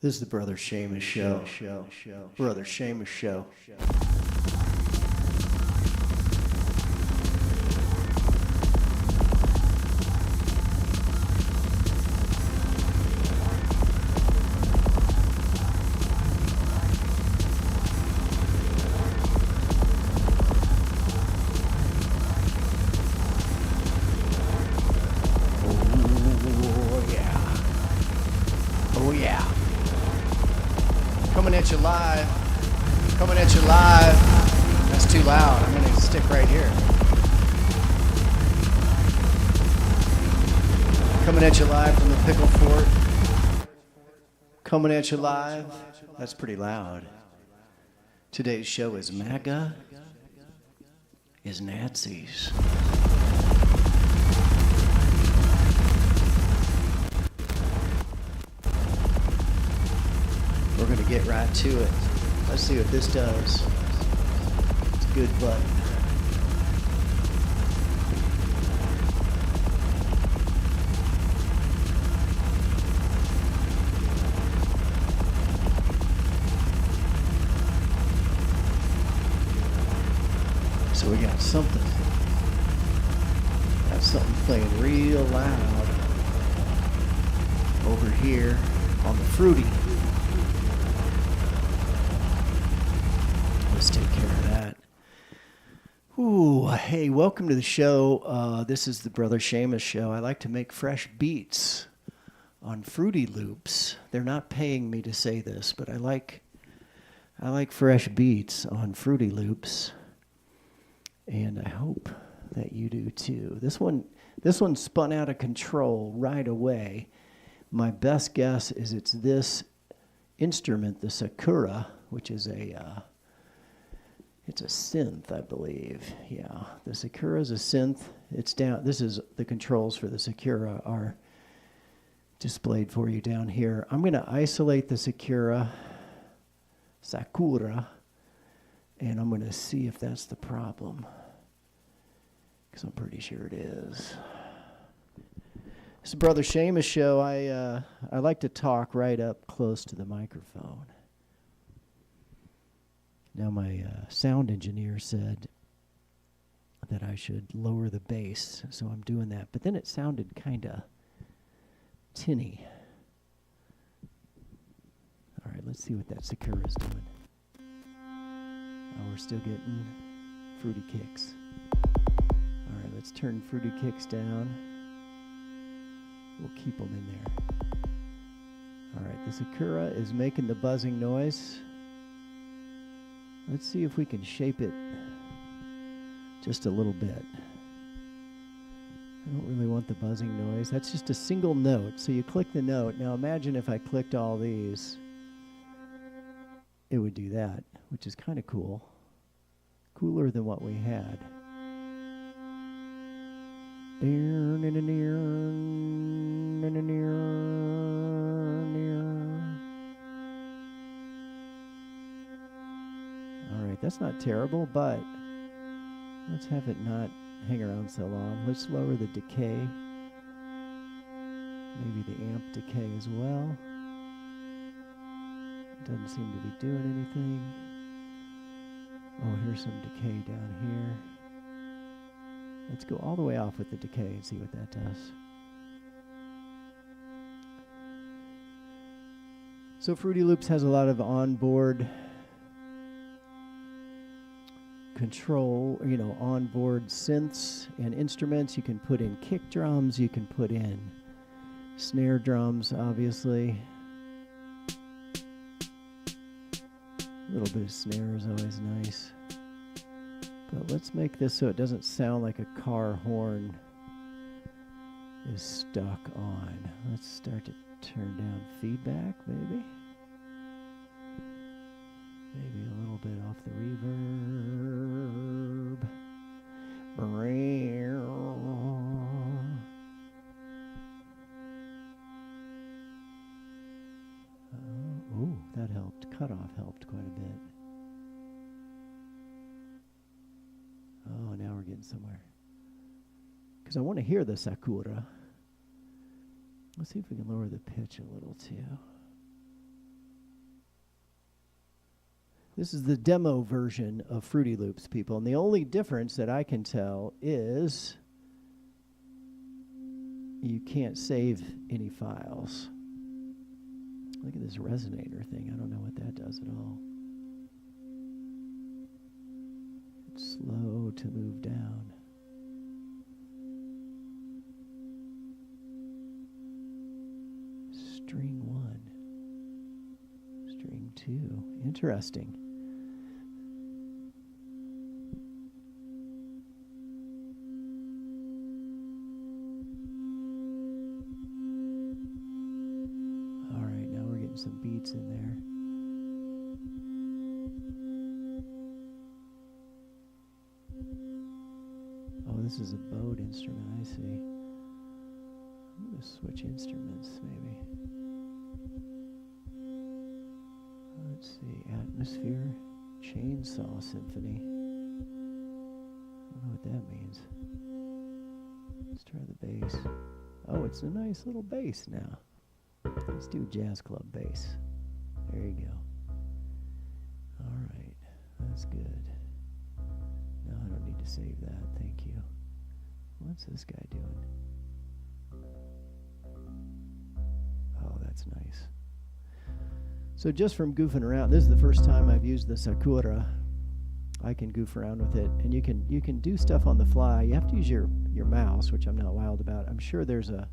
This is the Brother Seamus Show. Brother Seamus Show. Coming at you live. That's too loud. I'm going to stick right here. Coming at you live from the Pickle Fort. Coming at you live. That's pretty loud. Today's show is MAGA is Nazis. We're going to get right to it. Let's see what this does. It's a good button. So we got something. Got something playing real loud over here on the fruity. Let's take care of that. Ooh, hey, welcome to the show. This is the Brother Seamus Show. I like to make fresh beats on Fruity Loops. They're not paying me to say this, but I like fresh beats on Fruity Loops, and I hope that you do too. This one spun out of control right away. My best guess is it's this instrument, the Sakura, which is it's a synth, I believe. Yeah, the Sakura is a synth. It's down. This is the controls for the Sakura are displayed for you down here. I'm going to isolate the Sakura, and I'm going to see if that's the problem, because I'm pretty sure it is. This is Brother Seamus Show. I like to talk right up close to the microphone. Now my sound engineer said that I should lower the bass, so I'm doing that. But then it sounded kind of tinny. All right, let's see what that Sakura's doing. Oh, we're still getting fruity kicks. All right, let's turn fruity kicks down. We'll keep them in there. All right, the Sakura is making the buzzing noise. Let's see if we can shape it just a little bit. I don't really want the buzzing noise. That's just a single note. So you click the note. Now imagine if I clicked all these, it would do that, which is kind of cool. Cooler than what we had. That's not terrible, but let's have it not hang around so long. Let's lower the decay. Maybe the amp decay as well. Doesn't seem to be doing anything. Oh, here's some decay down here. Let's go all the way off with the decay and see what that does. So Fruity Loops has a lot of onboard control, onboard synths and instruments. You can put in kick drums, you can put in snare drums, obviously. A little bit of snare is always nice. But let's make this so it doesn't sound like a car horn is stuck on. Let's start to turn down feedback, maybe. Maybe a little bit off the reverb. Oh, that helped. Cutoff helped quite a bit. Oh, now we're getting somewhere. Because I want to hear the Sakura. Let's see if we can lower the pitch a little too. This is the demo version of Fruity Loops, people. And the only difference that I can tell is you can't save any files. Look at this resonator thing. I don't know what that does at all. It's slow to move down. String 1. String 2. Interesting. All right, now we're getting some beats in there. Oh, this is a bowed instrument, I see. I'm going to switch instruments, maybe. Let's see, Atmosphere, Chainsaw Symphony. I don't know what that means. Let's try the bass. Oh, it's a nice little bass now. Let's do jazz club bass. There you go. All right, that's good. No, I don't need to save that, thank you. What's this guy doing? Oh, that's nice. So just from goofing around, this is the first time I've used the Sakura. I can goof around with it, and you can do stuff on the fly. You have to use your mouse, which I'm not wild about. I'm sure there's a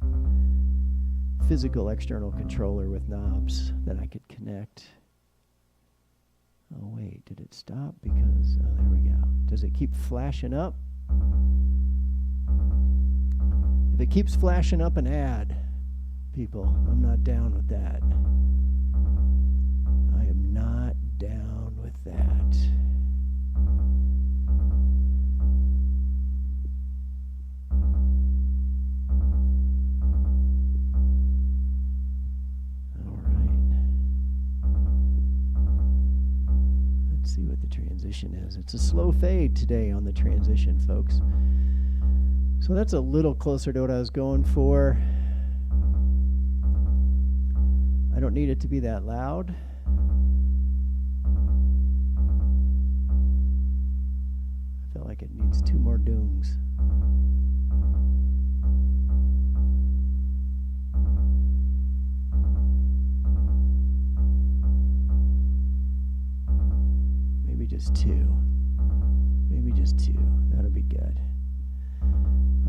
physical external controller with knobs that I could connect. Oh wait, did it stop? Because, oh, there we go. Does it keep flashing up? If it keeps flashing up, an ad, people, I'm not down with that. I am not down with that. All right. Let's see what the transition is. It's a slow fade today on the transition, folks. So that's a little closer to what I was going for. I don't need it to be that loud. I feel like it needs 2 more doongs. Maybe just 2. Maybe just 2. That'll be good.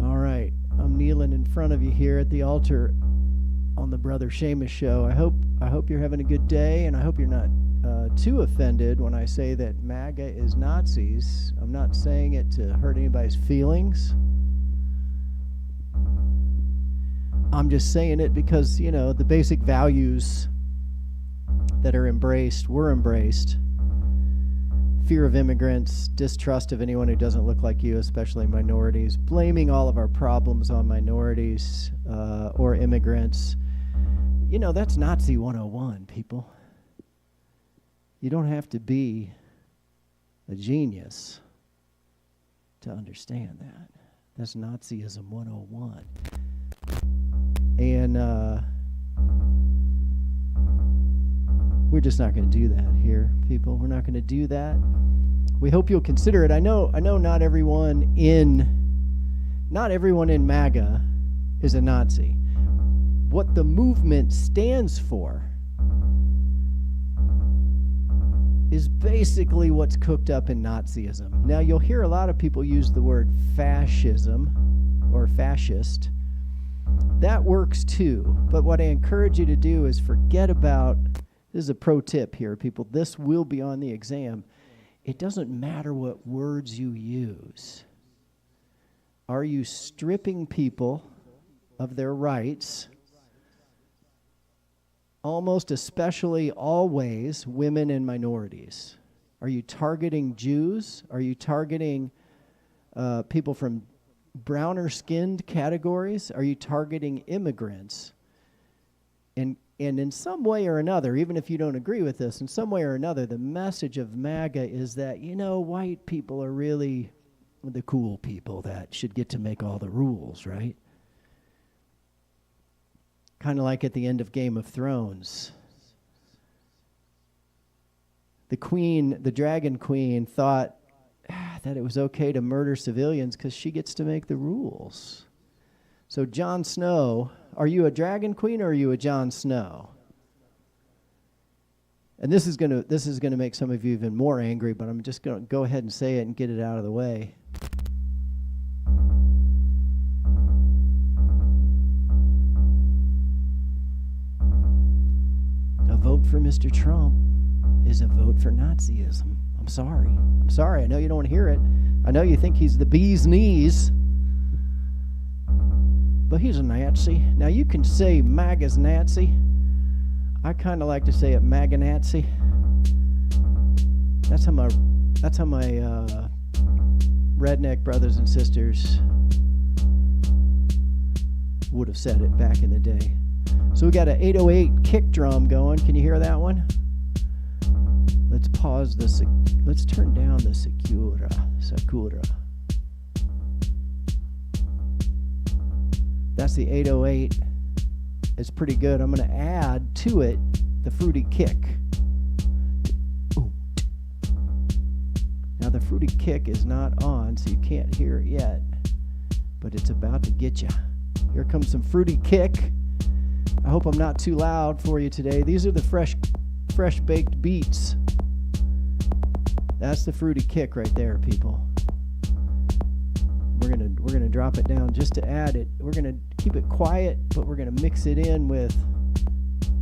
All right, I'm kneeling in front of you here at the altar on the Brother Seamus Show. I hope you're having a good day, and I hope you're not too offended when I say that MAGA is Nazis. I'm not saying it to hurt anybody's feelings. I'm just saying it because, you know, the basic values that are embraced were embraced. Fear of immigrants, distrust of anyone who doesn't look like you, especially minorities, blaming all of our problems on minorities or immigrants. You know, that's Nazi 101, people. You don't have to be a genius to understand that. That's Nazism 101. And we're just not going to do that here, people. We're not going to do that. We hope you'll consider it. I know not everyone in MAGA is a Nazi. What the movement stands for is basically what's cooked up in Nazism. Now, you'll hear a lot of people use the word fascism or fascist. That works too. But what I encourage you to do is forget about, this is a pro tip here, people. This will be on the exam. It doesn't matter what words you use. Are you stripping people of their rights? Almost especially always women and minorities. Are you targeting Jews? Are you targeting people from browner skinned categories? Are you targeting immigrants? And in some way or another, even if you don't agree with this, in some way or another, the message of MAGA is that, you know, white people are really the cool people that should get to make all the rules, right? Kind of like at the end of Game of Thrones. the queen, the dragon queen, thought that it was okay to murder civilians because she gets to make the rules. So Jon Snow, are you a dragon queen or are you a Jon Snow? And this is gonna make some of you even more angry, but I'm just gonna go ahead and say it and get it out of the way. A vote for Mr. Trump is a vote for Nazism. I'm sorry. I know you don't want to hear it. I know you think he's the bee's knees. But he's a Nazi. Now you can say MAGA's Nazi. I kind of like to say it MAGA Nazi. That's how my redneck brothers and sisters would have said it back in the day. So we got an 808 kick drum going. Can you hear that one? Let's pause this. Let's turn down the Sakura. That's the 808. It's pretty good. I'm going to add to it the fruity kick. Ooh. Now the fruity kick is not on, so you can't hear it yet, but it's about to get you. Here comes some fruity kick. I hope I'm not too loud for you today. These are the fresh baked beets. That's the fruity kick right there, people. We're gonna drop it down just to add it. We're gonna keep it quiet, but we're gonna mix it in with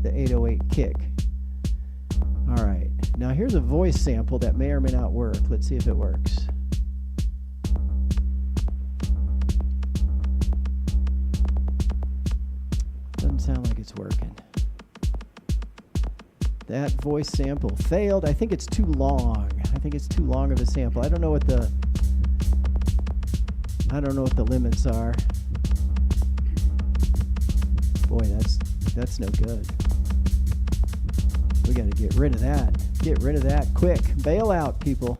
the 808 kick. All right, now here's a voice sample that may or may not work. Let's see if it works. Doesn't sound like it's working. That voice sample failed. I think it's too long. I think it's too long of a sample. I don't know what the limits are. Boy, that's no good. We got to get rid of that. Get rid of that quick. Bail out, people.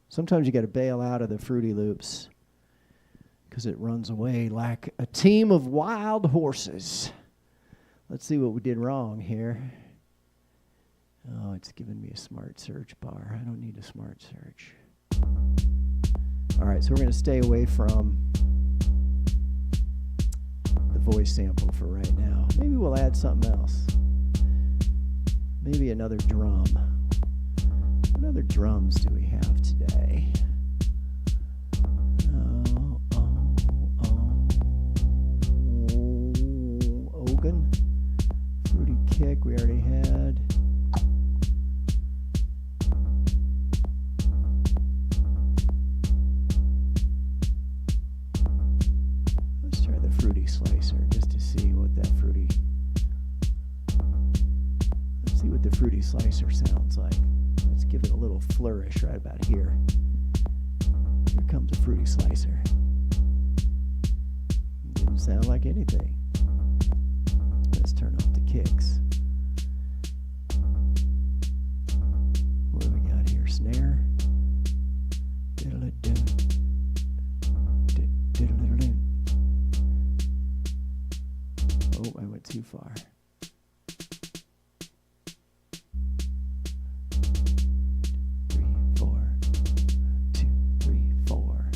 Sometimes you got to bail out of the Fruity Loops because it runs away like a team of wild horses. Let's see what we did wrong here. Oh, it's giving me a smart search bar. I don't need a smart search. All right, so we're going to stay away from the voice sample for right now. Maybe we'll add something else. Maybe another drum. What other drums do we have today? Ogun. Fruity kick we already had. Fruity slicer just to see what that fruity. Let's see what the fruity slicer sounds like. Let's give it a little flourish right about here. Here comes a fruity slicer. Didn't sound like anything. Let's turn off the kicks. What do we got here? Snare. Diddle-a-doo. Diddle-a-doo. Oh, I went too far. 3, 4. 2, 3, 4.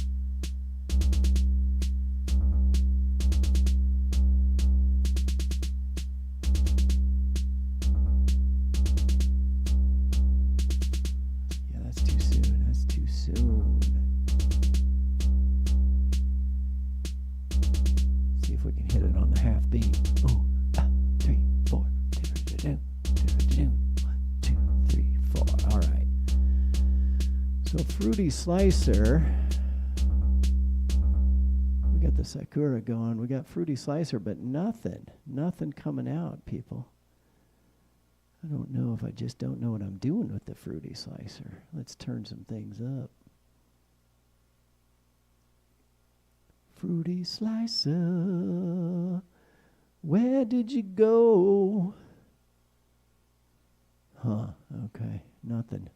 Yeah, that's too soon. That's too soon. See if we can hit it on the half beat. Oh, 3, 4. 1, 2, 3, 4. All right. So Fruity Slicer. We got the Sakura going. We got Fruity Slicer, but nothing coming out, people. I don't know if I just don't know what I'm doing with the Fruity Slicer. Let's turn some things up. Fruity Slicer, where did you go? Huh, okay, nothing.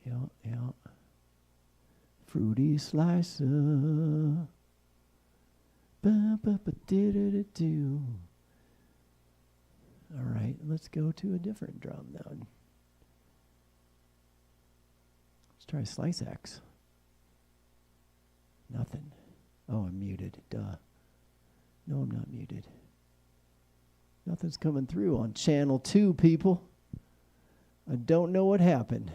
Yeah. Fruity Slicer. Ba-ba-ba-dee-dee-dee-doo. All right, let's go to a different drum now. Let's try Slice X. Nothing. Oh, I'm muted. Duh. No, I'm not muted. Nothing's coming through on channel 2, people. I don't know what happened.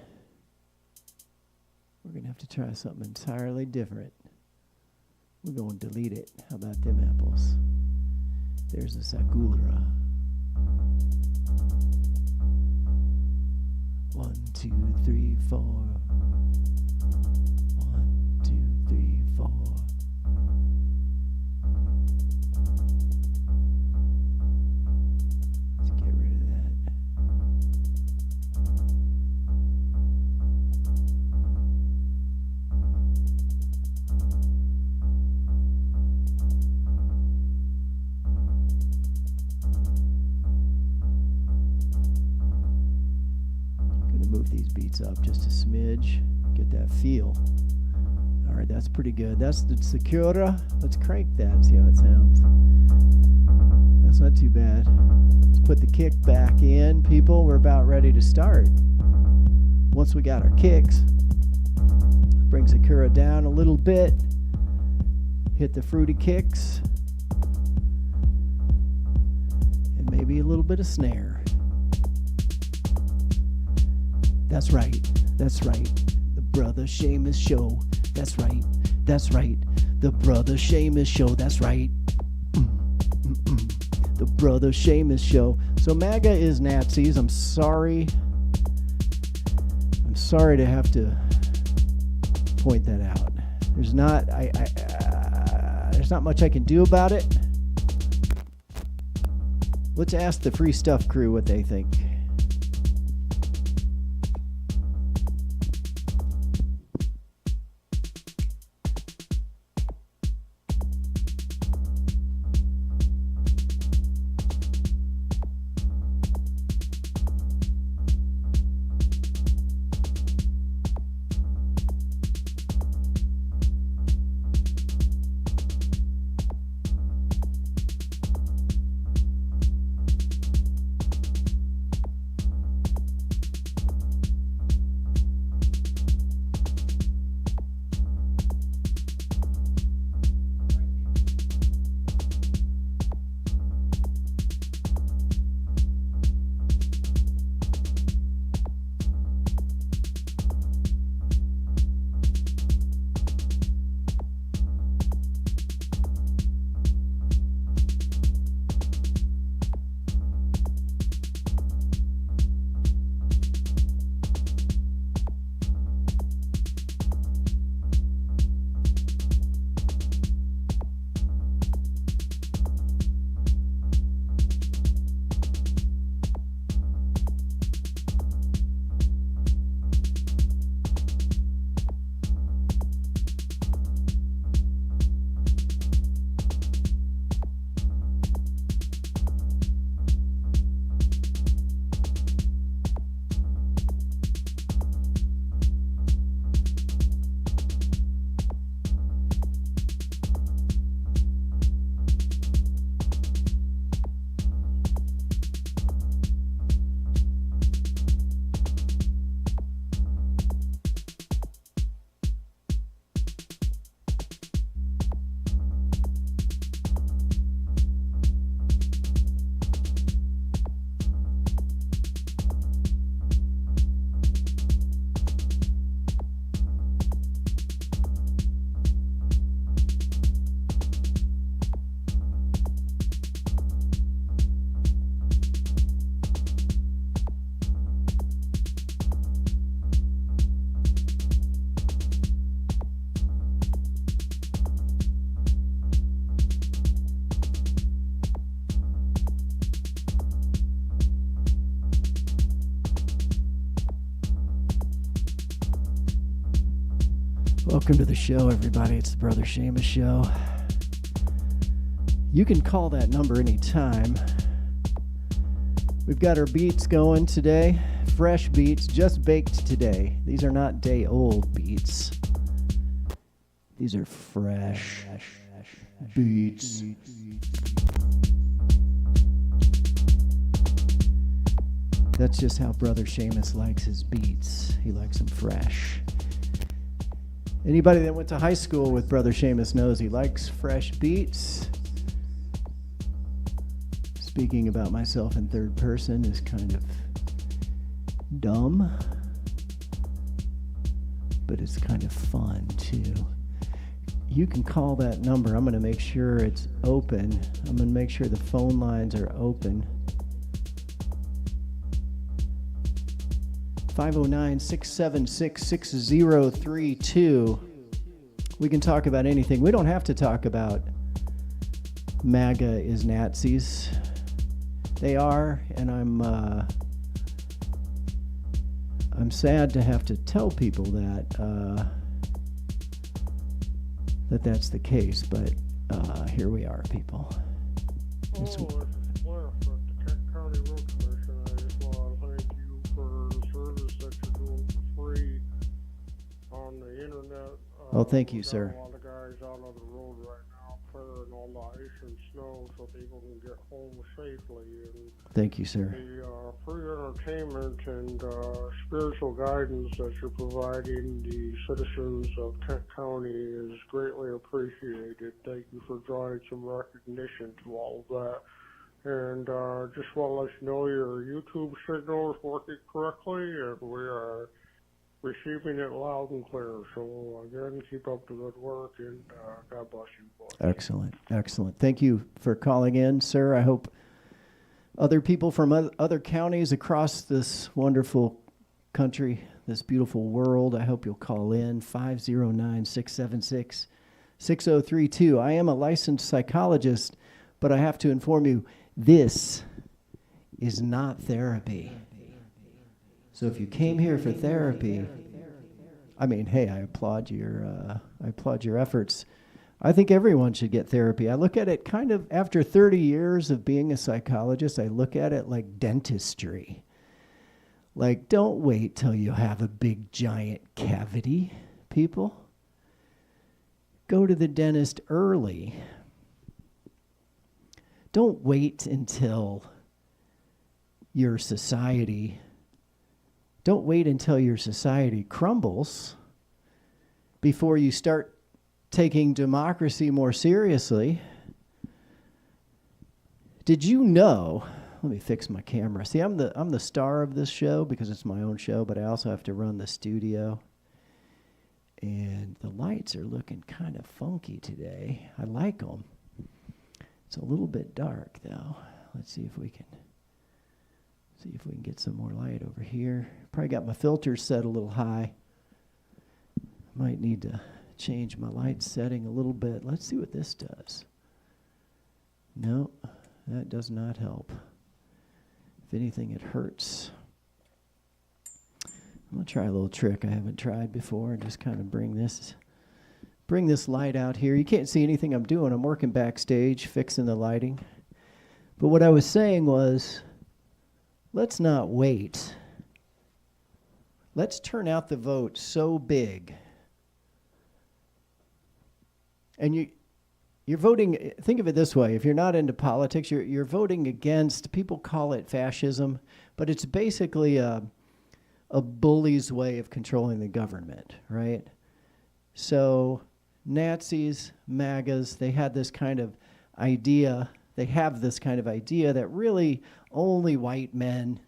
We're going to have to try something entirely different. We're going to delete it. How about them apples? There's a Sakura. 1, 2, 3, 4. 1, 2, 3, 4. Let's get rid of that. Move these beats up just a smidge, get that feel. All right, that's pretty good. That's the Sakura. Let's crank that and see how it sounds. That's not too bad. Let's put the kick back in, people. We're about ready to start. Once we got our kicks, bring Sakura down a little bit, hit the fruity kicks, and maybe a little bit of snare. That's right, that's right, the Brother Seamus Show, that's right, the Brother Seamus Show, that's right, the Brother Seamus Show. So MAGA is Nazis. I'm sorry to have to point that out. There's not much I can do about it. Let's ask the Free Stuff crew what they think. Welcome to the show, everybody. It's the Brother Seamus Show. You can call that number anytime. We've got our beats going today. Fresh beats, just baked today. These are not day-old beats. These are fresh beats. That's just how Brother Seamus likes his beats. He likes them fresh. Anybody that went to high school with Brother Seamus knows he likes fresh beats. Speaking about myself in third person is kind of dumb, but it's kind of fun too. You can call that number. I'm going to make sure it's open. I'm going to make sure the phone lines are open. 509-676-6032. We can talk about anything. We don't have to talk about MAGA is Nazis. They are, and I'm sad to have to tell people that that's the case, but here we are, people. It's Cliff at the Kent County Road Commission. I just want to thank you for the service that you're doing for free on the internet. Oh, thank you, sir. A lot of guys out on the road right now clearing all the ice and snow so people can get home safely. And thank you, sir. the free entertainment and spiritual guidance that you're providing the citizens of Kent County is greatly appreciated. Thank you for drawing some recognition to all of that. And just want to let you know your YouTube signal is working correctly, and we are receiving it loud and clear. So again, keep up the good work, and God bless you boys. Excellent, excellent. Thank you for calling in, sir. I hope other people from other counties across this wonderful country, this beautiful world, I hope you'll call in. 509-676-6032. I am a licensed psychologist, but I have to inform you, this is not therapy. So if you came here for therapy, I mean, hey, I applaud your efforts. I think everyone should get therapy. I look at it kind of, after 30 years of being a psychologist, I look at it like dentistry. Like, don't wait till you have a big, giant cavity, people. Go to the dentist early. Don't wait until your society crumbles before you start taking democracy more seriously. Did you know, let me fix my camera. See, I'm the star of this show because it's my own show, but I also have to run the studio. And the lights are looking kind of funky today. I like them. It's a little bit dark though. Let's see if we can get some more light over here. Probably got my filters set a little high. Might need to change my light setting a little bit. Let's see what this does. No, that does not help. If anything, it hurts. I'm going to try a little trick I haven't tried before and just kind of bring this light out here. You can't see anything I'm doing. I'm working backstage, fixing the lighting. But what I was saying was, let's not wait. Let's turn out the vote so big. And you're voting, think of it this way, if you're not into politics, you're voting against, people call it fascism, but it's basically a bully's way of controlling the government, right? So Nazis, MAGAs, they have this kind of idea that really only white men,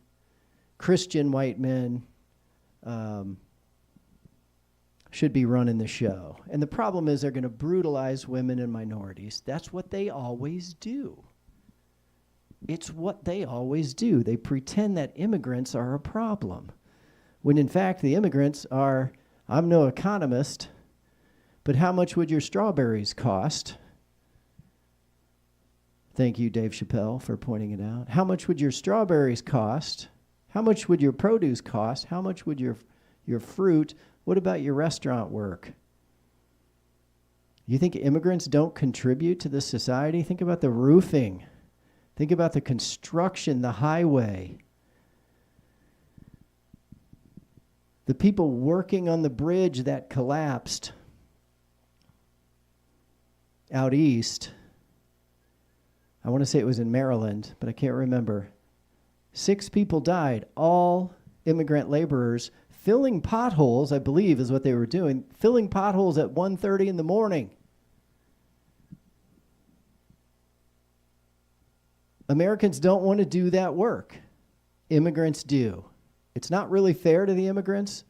Christian white men, should be running the show. And the problem is they're going to brutalize women and minorities. That's what they always do. It's what they always do. They pretend that immigrants are a problem, when in fact the immigrants are, I'm no economist, but how much would your strawberries cost? Thank you, Dave Chappelle, for pointing it out. How much would your strawberries cost? How much would your produce cost? How much would your fruit? What about your restaurant work? You think immigrants don't contribute to this society? Think about the roofing. Think about the construction, the highway. The people working on the bridge that collapsed out east. I want to say it was in Maryland, but I can't remember. 6 people died, all immigrant laborers, filling potholes, I believe is what they were doing, filling potholes at 1:30 in the morning. Americans don't want to do that work. Immigrants do. It's not really fair to the immigrants,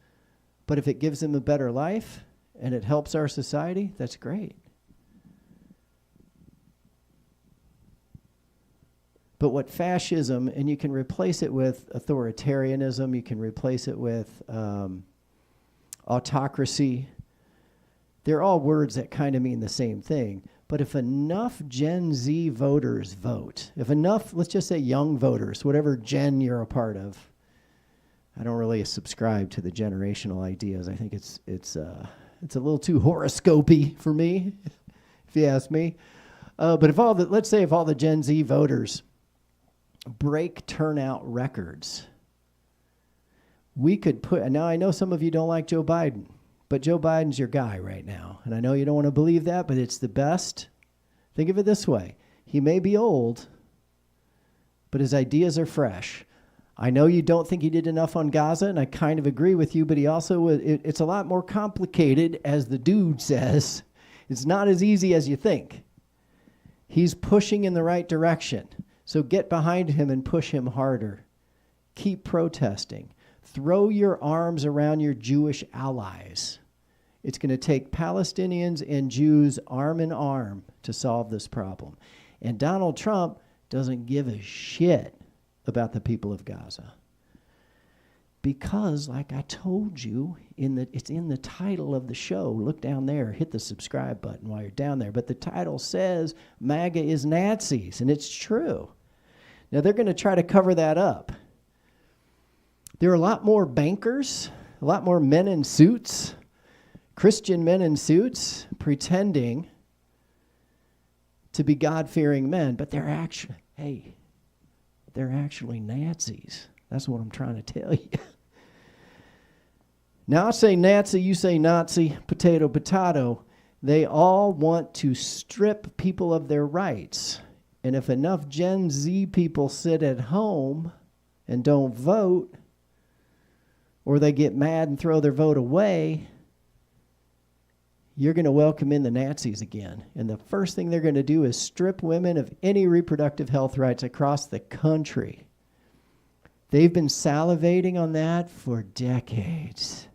but if it gives them a better life and it helps our society, that's great. But what fascism, and you can replace it with authoritarianism, you can replace it with autocracy. They're all words that kind of mean the same thing. But if enough Gen Z voters vote, if enough, let's just say young voters, whatever gen you're a part of, I don't really subscribe to the generational ideas. I think it's a little too horoscopy for me, if you ask me. But let's say if all the Gen Z voters break turnout records, we could put, now I know some of you don't like Joe Biden, but Joe Biden's your guy right now. And I know you don't want to believe that, but it's the best. Think of it this way. He may be old, but his ideas are fresh. I know you don't think he did enough on Gaza, and I kind of agree with you, but he also, it's a lot more complicated, as the dude says. It's not as easy as you think. He's pushing in the right direction. So get behind him and push him harder. Keep protesting. Throw your arms around your Jewish allies. It's going to take Palestinians and Jews arm in arm to solve this problem. And Donald Trump doesn't give a shit about the people of Gaza. Because, like I told you, it's in the title of the show. Look down there. Hit the subscribe button while you're down there. But the title says MAGA is Nazis, and it's true. Now, they're going to try to cover that up. There are a lot more bankers, a lot more men in suits, Christian men in suits, pretending to be God-fearing men, but they're actually Nazis. That's what I'm trying to tell you. Now I say Nazi, you say Nazi, potato, potato. They all want to strip people of their rights. And if enough Gen Z people sit at home and don't vote, or they get mad and throw their vote away, you're going to welcome in the Nazis again. And the first thing they're going to do is strip women of any reproductive health rights across the country. They've been salivating on that for decades.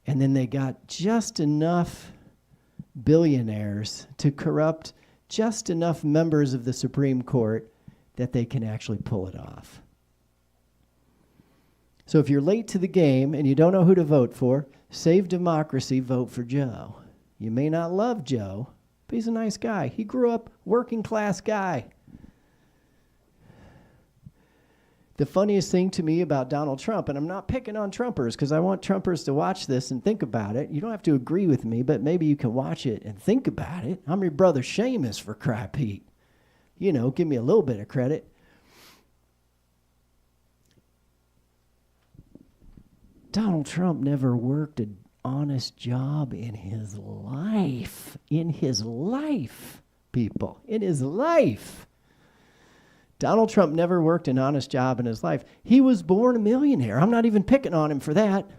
And then they got just enough billionaires to corrupt just enough members of the Supreme Court that they can actually pull it off. So if you're late to the game and you don't know who to vote for, save democracy, vote for Joe. You may not love Joe, but he's a nice guy. He grew up working class guy. The funniest thing to me about Donald Trump, and I'm not picking on Trumpers because I want Trumpers to watch this and think about it. You don't have to agree with me, but maybe you can watch it and think about it. I'm your brother Seamus, for crap heat. You know, give me a little bit of credit. Donald Trump never worked an honest job in his life. In his life, people. In his life. Donald Trump never worked an honest job in his life. He was born a millionaire. I'm not even picking on him for that.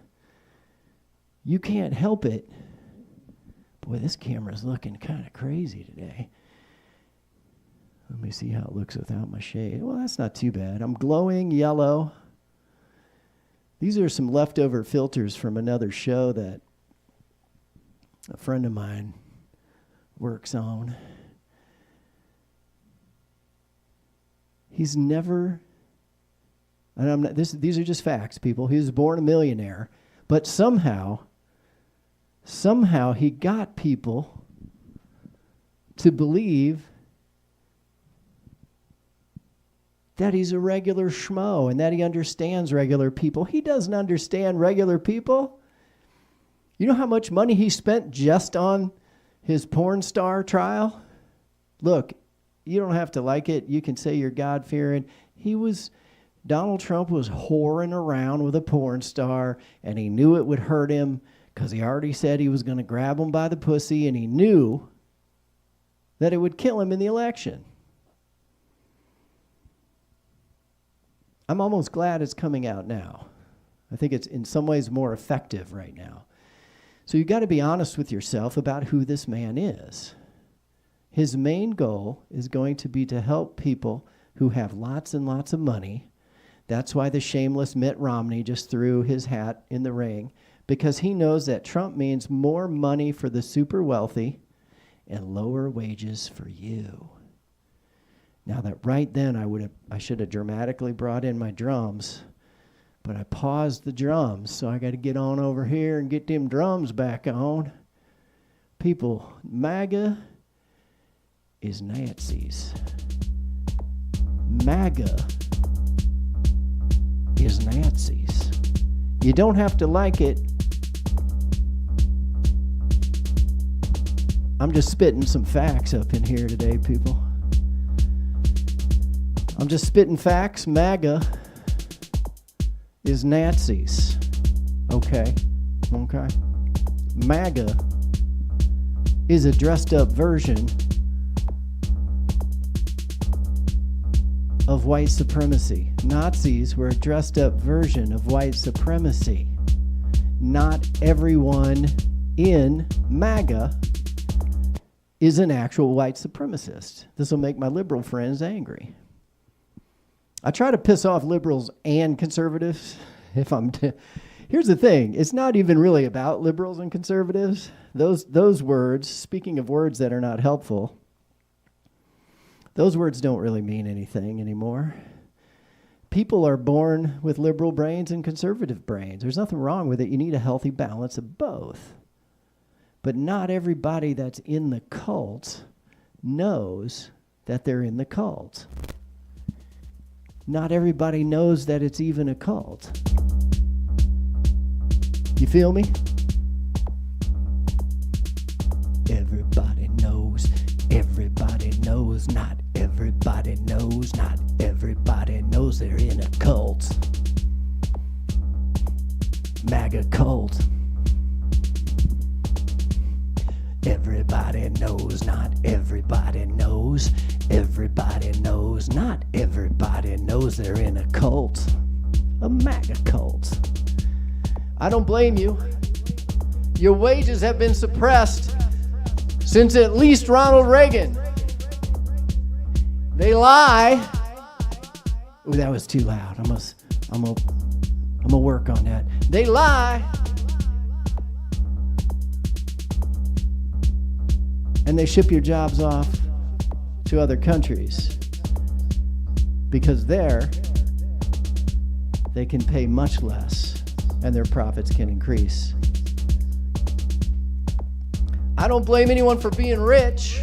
You can't help it. Boy, this camera's looking kind of crazy today. Let me see how it looks without my shade. Well, that's not too bad. I'm glowing yellow. These are some leftover filters from another show that a friend of mine works on. He's never, and I'm not, these are just facts, people. He was born a millionaire, but somehow he got people to believe that he's a regular schmo and that he understands regular people. He doesn't understand regular people. You know how much money he spent just on his porn star trial? Look, you don't have to like it. You can say you're God-fearing. Donald Trump was whoring around with a porn star, and he knew it would hurt him because he already said he was going to grab him by the pussy, and he knew that it would kill him in the election. I'm almost glad it's coming out now. I think it's in some ways more effective right now. So you've got to be honest with yourself about who this man is. His main goal is going to be to help people who have lots and lots of money. That's why the shameless Mitt Romney just threw his hat in the ring, because he knows that Trump means more money for the super wealthy and lower wages for you. Now that right then I should have dramatically brought in my drums, but I paused the drums, so I got to get on over here and get them drums back on. People, MAGA is Nazis. MAGA is Nazis. You don't have to like it. I'm just spitting some facts up in here today, people. I'm just spitting facts. MAGA is Nazis. Okay. MAGA is a dressed up version of white supremacy. Nazis were a dressed up version of white supremacy. Not everyone in MAGA is an actual white supremacist. This will make my liberal friends angry. I try to piss off liberals and conservatives. Here's the thing. It's not even really about liberals and conservatives. Those words, speaking of words that are not helpful, those words don't really mean anything anymore. People are born with liberal brains and conservative brains. There's nothing wrong with it. You need a healthy balance of both. But not everybody that's in the cult knows that they're in the cult. Not everybody knows that it's even a cult. You feel me? Everybody knows, not everybody knows, not everybody knows they're in a cult. MAGA cult. Everybody knows, not everybody knows. Everybody knows, not everybody knows they're in a cult. A MAGA cult. I don't blame you. Your wages have been suppressed since at least Ronald Reagan. They lie. Ooh, that was too loud. I'm gonna work on that. They lie. And they ship your jobs off to other countries because there they can pay much less and their profits can increase. I don't blame anyone for being rich,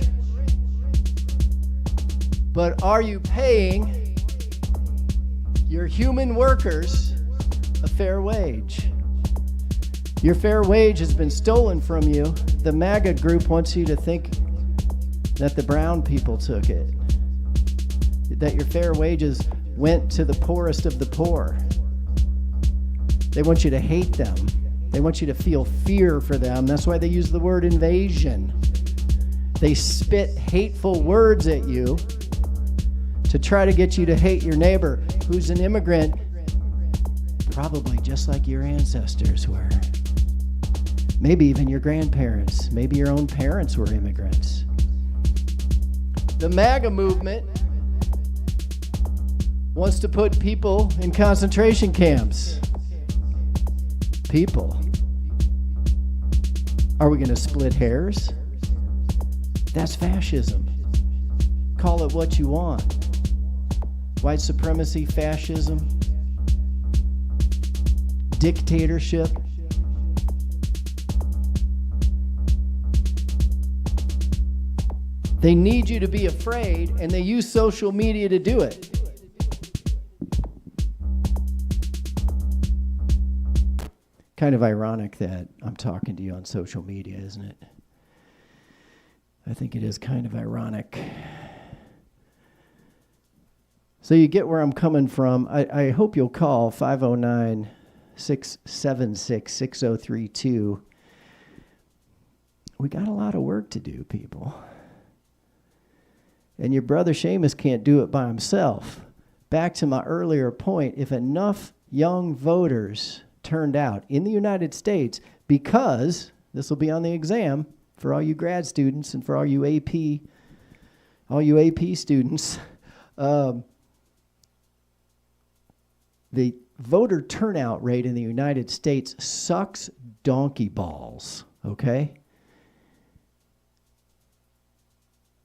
but are you paying your human workers a fair wage? Your fair wage has been stolen from you. The MAGA group wants you to think that the brown people took it, that your fair wages went to the poorest of the poor. They want you to hate them. They want you to feel fear for them. That's why they use the word invasion. They spit hateful words at you to try to get you to hate your neighbor who's an immigrant, probably just like your ancestors were. Maybe even your grandparents. Maybe your own parents were immigrants. The MAGA movement wants to put people in concentration camps. People. Are we going to split hairs? That's fascism. Call it what you want. White supremacy, fascism, dictatorship. They need you to be afraid, and they use social media to do it. Kind of ironic that I'm talking to you on social media, isn't it? I think it is kind of ironic. So you get where I'm coming from. I hope you'll call 509-676-6032. We got a lot of work to do, people. And your brother Seamus can't do it by himself. back to my earlier point, if enough young voters turned out in the United States, because this will be on the exam for all you grad students and for all you AP students, the voter turnout rate in the United States sucks donkey balls, okay?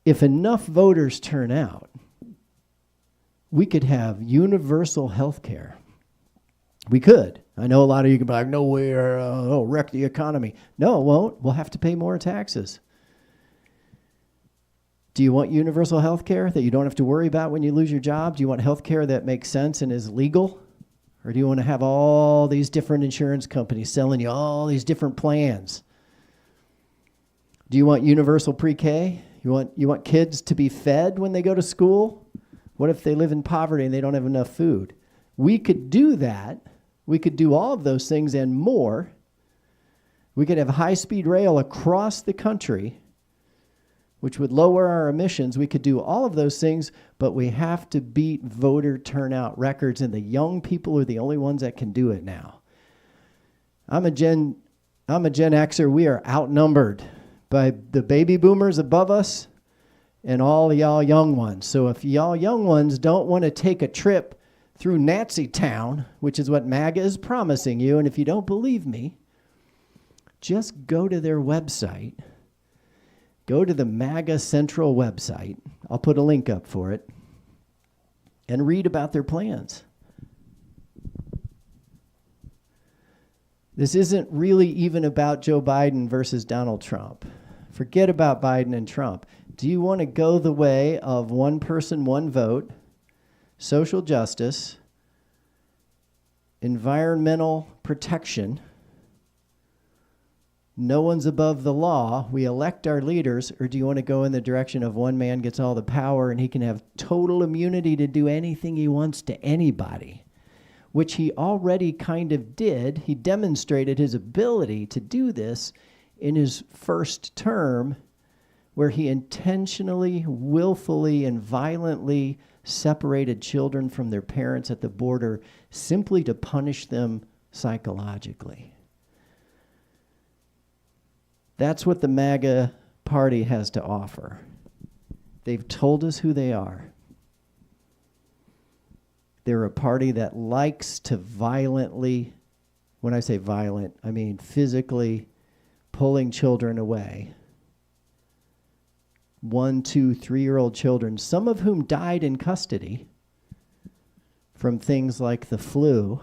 If enough voters turn out, we could have universal health care. We could. I know a lot of you can be like, no way, it'll wreck the economy. No, it won't. We'll have to pay more taxes. Do you want universal health care that you don't have to worry about when you lose your job? Do you want health care that makes sense and is legal? Or do you want to have all these different insurance companies selling you all these different plans? Do you want universal pre-K? You want kids to be fed when they go to school? What if they live in poverty and they don't have enough food? We could do that. We could do all of those things and more. We could have high-speed rail across the country, which would lower our emissions. We could do all of those things, but we have to beat voter turnout records, and the young people are the only ones that can do it now. I'm a Gen Xer. We are outnumbered by the baby boomers above us and all y'all young ones. So if y'all young ones don't want to take a trip through Nazi town, which is what MAGA is promising you, and if you don't believe me, just go to their website. Go to the MAGA Central website. I'll put a link up for it. And read about their plans. This isn't really even about Joe Biden versus Donald Trump. Forget about Biden and Trump. Do you want to go the way of one person, one vote, social justice, environmental protection, no one's above the law, we elect our leaders, or do you want to go in the direction of one man gets all the power and he can have total immunity to do anything he wants to anybody, which he already kind of did. He demonstrated his ability to do this in his first term, where he intentionally, willfully, and violently separated children from their parents at the border simply to punish them psychologically. That's what the MAGA party has to offer. They've told us who they are. They're a party that likes to violently, when I say violent, I mean physically pulling children away. 1, 2, 3-year-old children, some of whom died in custody from things like the flu.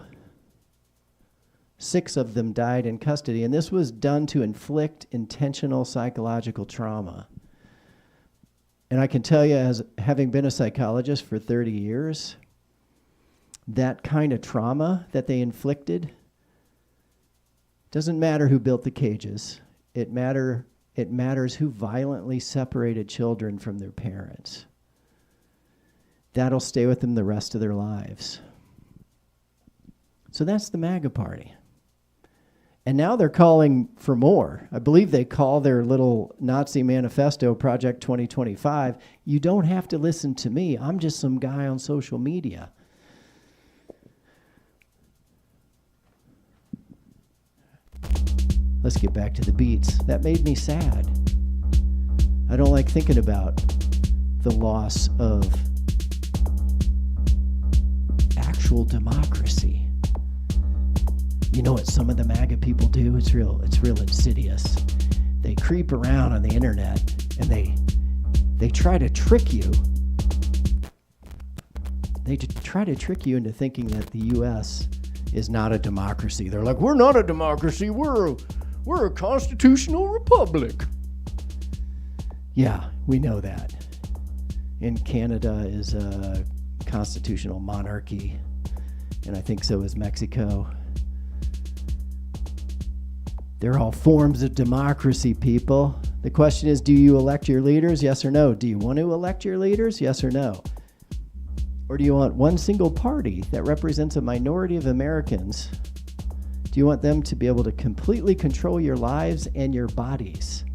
6 of them died in custody, and this was done to inflict intentional psychological trauma. And I can tell you, as having been a psychologist for 30 years, that kind of trauma that they inflicted, doesn't matter who built the cages. It matters who violently separated children from their parents. That'll stay with them the rest of their lives. So that's the MAGA party. And now they're calling for more. I believe they call their little Nazi manifesto Project 2025. You don't have to listen to me. I'm just some guy on social media. Let's get back to the beats. That made me sad. I don't like thinking about the loss of actual democracy. You know what some of the MAGA people do? It's real insidious. They creep around on the internet and they try to trick you. They try to trick you into thinking that the U.S. is not a democracy. They're like, we're not a democracy. We're a constitutional republic. Yeah, we know that. And Canada is a constitutional monarchy, and I think so is Mexico. They're all forms of democracy, people. The question is, do you elect your leaders? Yes or no? Do you want to elect your leaders? Yes or no? Or do you want one single party that represents a minority of Americans? Do you want them to be able to completely control your lives and your bodies?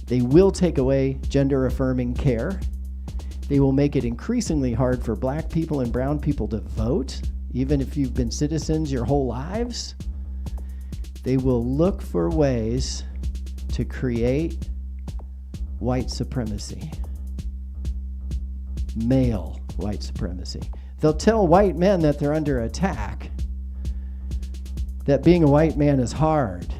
They will take away gender-affirming care. They will make it increasingly hard for black people and brown people to vote, even if you've been citizens your whole lives. They will look for ways to create white supremacy, male white supremacy. They'll tell white men that they're under attack, that being a white man is hard.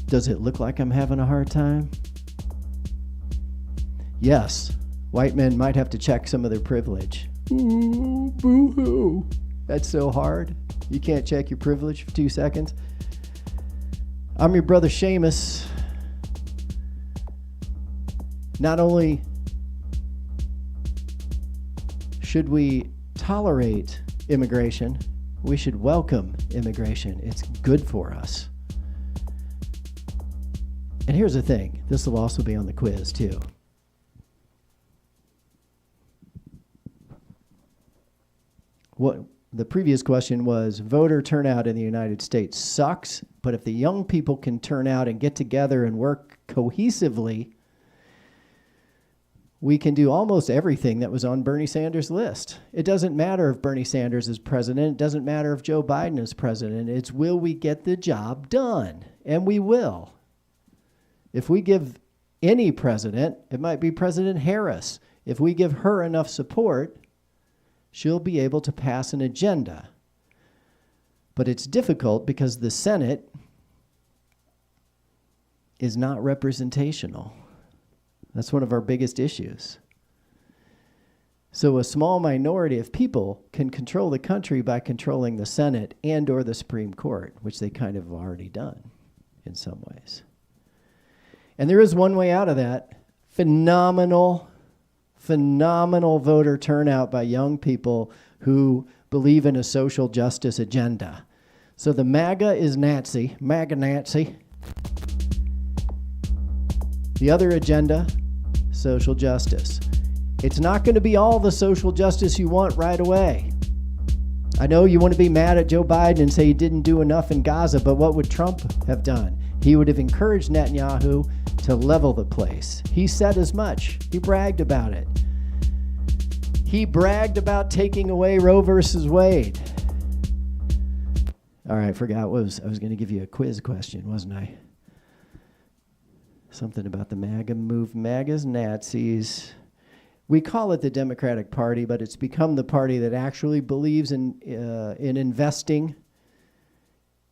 Does it look like I'm having a hard time? Yes, white men might have to check some of their privilege. Ooh, boo-hoo. That's so hard. You can't check your privilege for 2 seconds. I'm your brother Seamus. Not only should we tolerate immigration, we should welcome immigration. It's good for us. And here's the thing. This will also be on the quiz, too. What the previous question was, voter turnout in the United States sucks, but if the young people can turn out and get together and work cohesively, we can do almost everything that was on Bernie Sanders' list. It doesn't matter if Bernie Sanders is president. It doesn't matter if Joe Biden is president. It's will we get the job done? And we will. If we give any president, it might be President Harris, if we give her enough support, she'll be able to pass an agenda. But it's difficult because the Senate is not representational. That's one of our biggest issues. So a small minority of people can control the country by controlling the Senate and or the Supreme Court, which they kind of have already done in some ways. And there is one way out of that. Phenomenal voter turnout by young people who believe in a social justice agenda. So the MAGA is Nazi, MAGA Nazi. The other agenda, social justice. It's not going to be all the social justice you want right away. I know you want to be mad at Joe Biden and say he didn't do enough in Gaza, but what would Trump have done? He would have encouraged Netanyahu to level the place. He said as much. He bragged about it. He bragged about taking away Roe versus Wade. All right, I forgot what I was going to give you a quiz question, wasn't I? Something about the MAGA move. MAGA's Nazis. We call it the Democratic Party, but it's become the party that actually believes in investing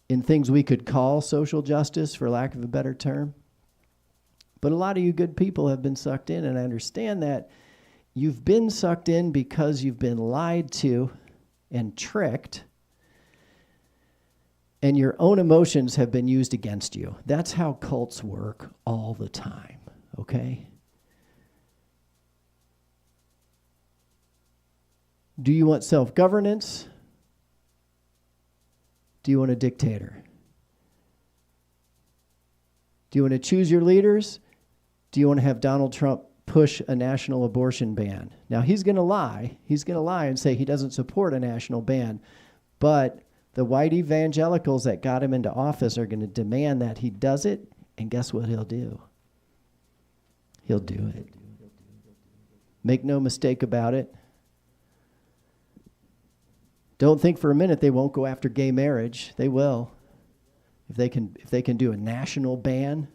in things we could call social justice, for lack of a better term. But a lot of you good people have been sucked in, and I understand that. You've been sucked in because you've been lied to and tricked, and your own emotions have been used against you. That's how cults work all the time, okay? Do you want self-governance? Do you want a dictator? Do you want to choose your leaders? Do you want to have Donald Trump push a national abortion ban? Now, he's going to lie. He's going to lie and say he doesn't support a national ban. But the white evangelicals that got him into office are going to demand that he does it. And guess what he'll do? He'll do it. Make no mistake about it. Don't think for a minute they won't go after gay marriage. They will. If they can do a national ban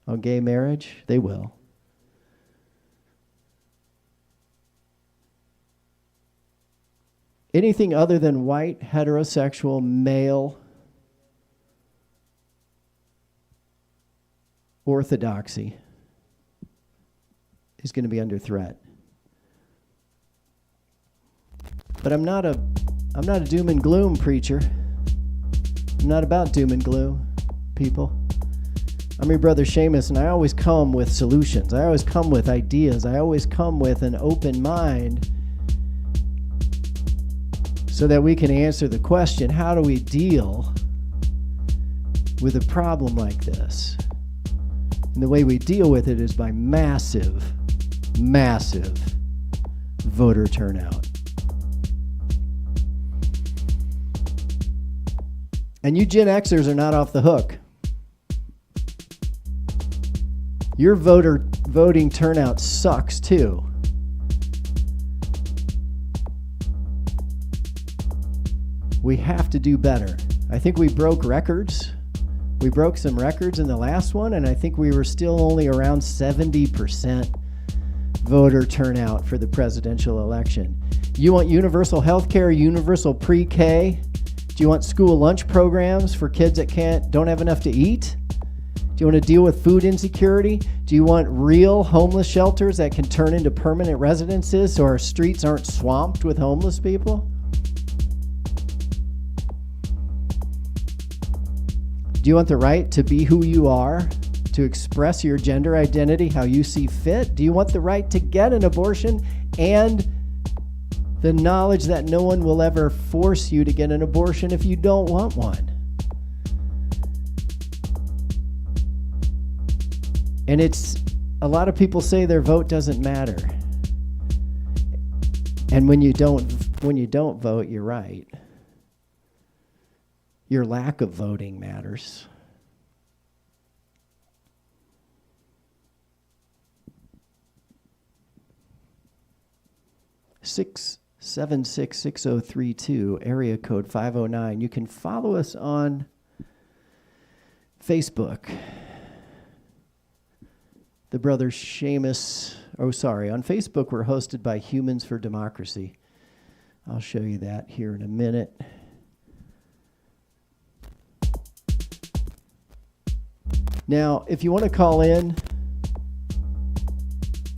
on gay marriage, they will. Anything other than white, heterosexual, male orthodoxy is going to be under threat. But I'm not a doom and gloom preacher. I'm not about doom and gloom, people. I'm your brother Seamus, and I always come with solutions. I always come with ideas. I always come with an open mind so that we can answer the question, how do we deal with a problem like this? And the way we deal with it is by massive voter turnout. And you Gen Xers are not off the hook. Your voting turnout sucks too. We have to do better. I think we broke records. We broke some records in the last one, and I think we were still only around 70% voter turnout for the presidential election. You want universal health care, universal pre-K? Do you want school lunch programs for kids that don't have enough to eat? Do you want to deal with food insecurity? Do you want real homeless shelters that can turn into permanent residences so our streets aren't swamped with homeless people? Do you want the right to be who you are, to express your gender identity how you see fit? Do you want the right to get an abortion and the knowledge that no one will ever force you to get an abortion if you don't want one? And a lot of people say their vote doesn't matter. And when you don't vote, you're right. Your lack of voting matters. Six 766-6032, area code 509. You can follow us on Facebook. The Brother Seamus, on Facebook we're hosted by Humans for Democracy. I'll show you that here in a minute. Now, if you want to call in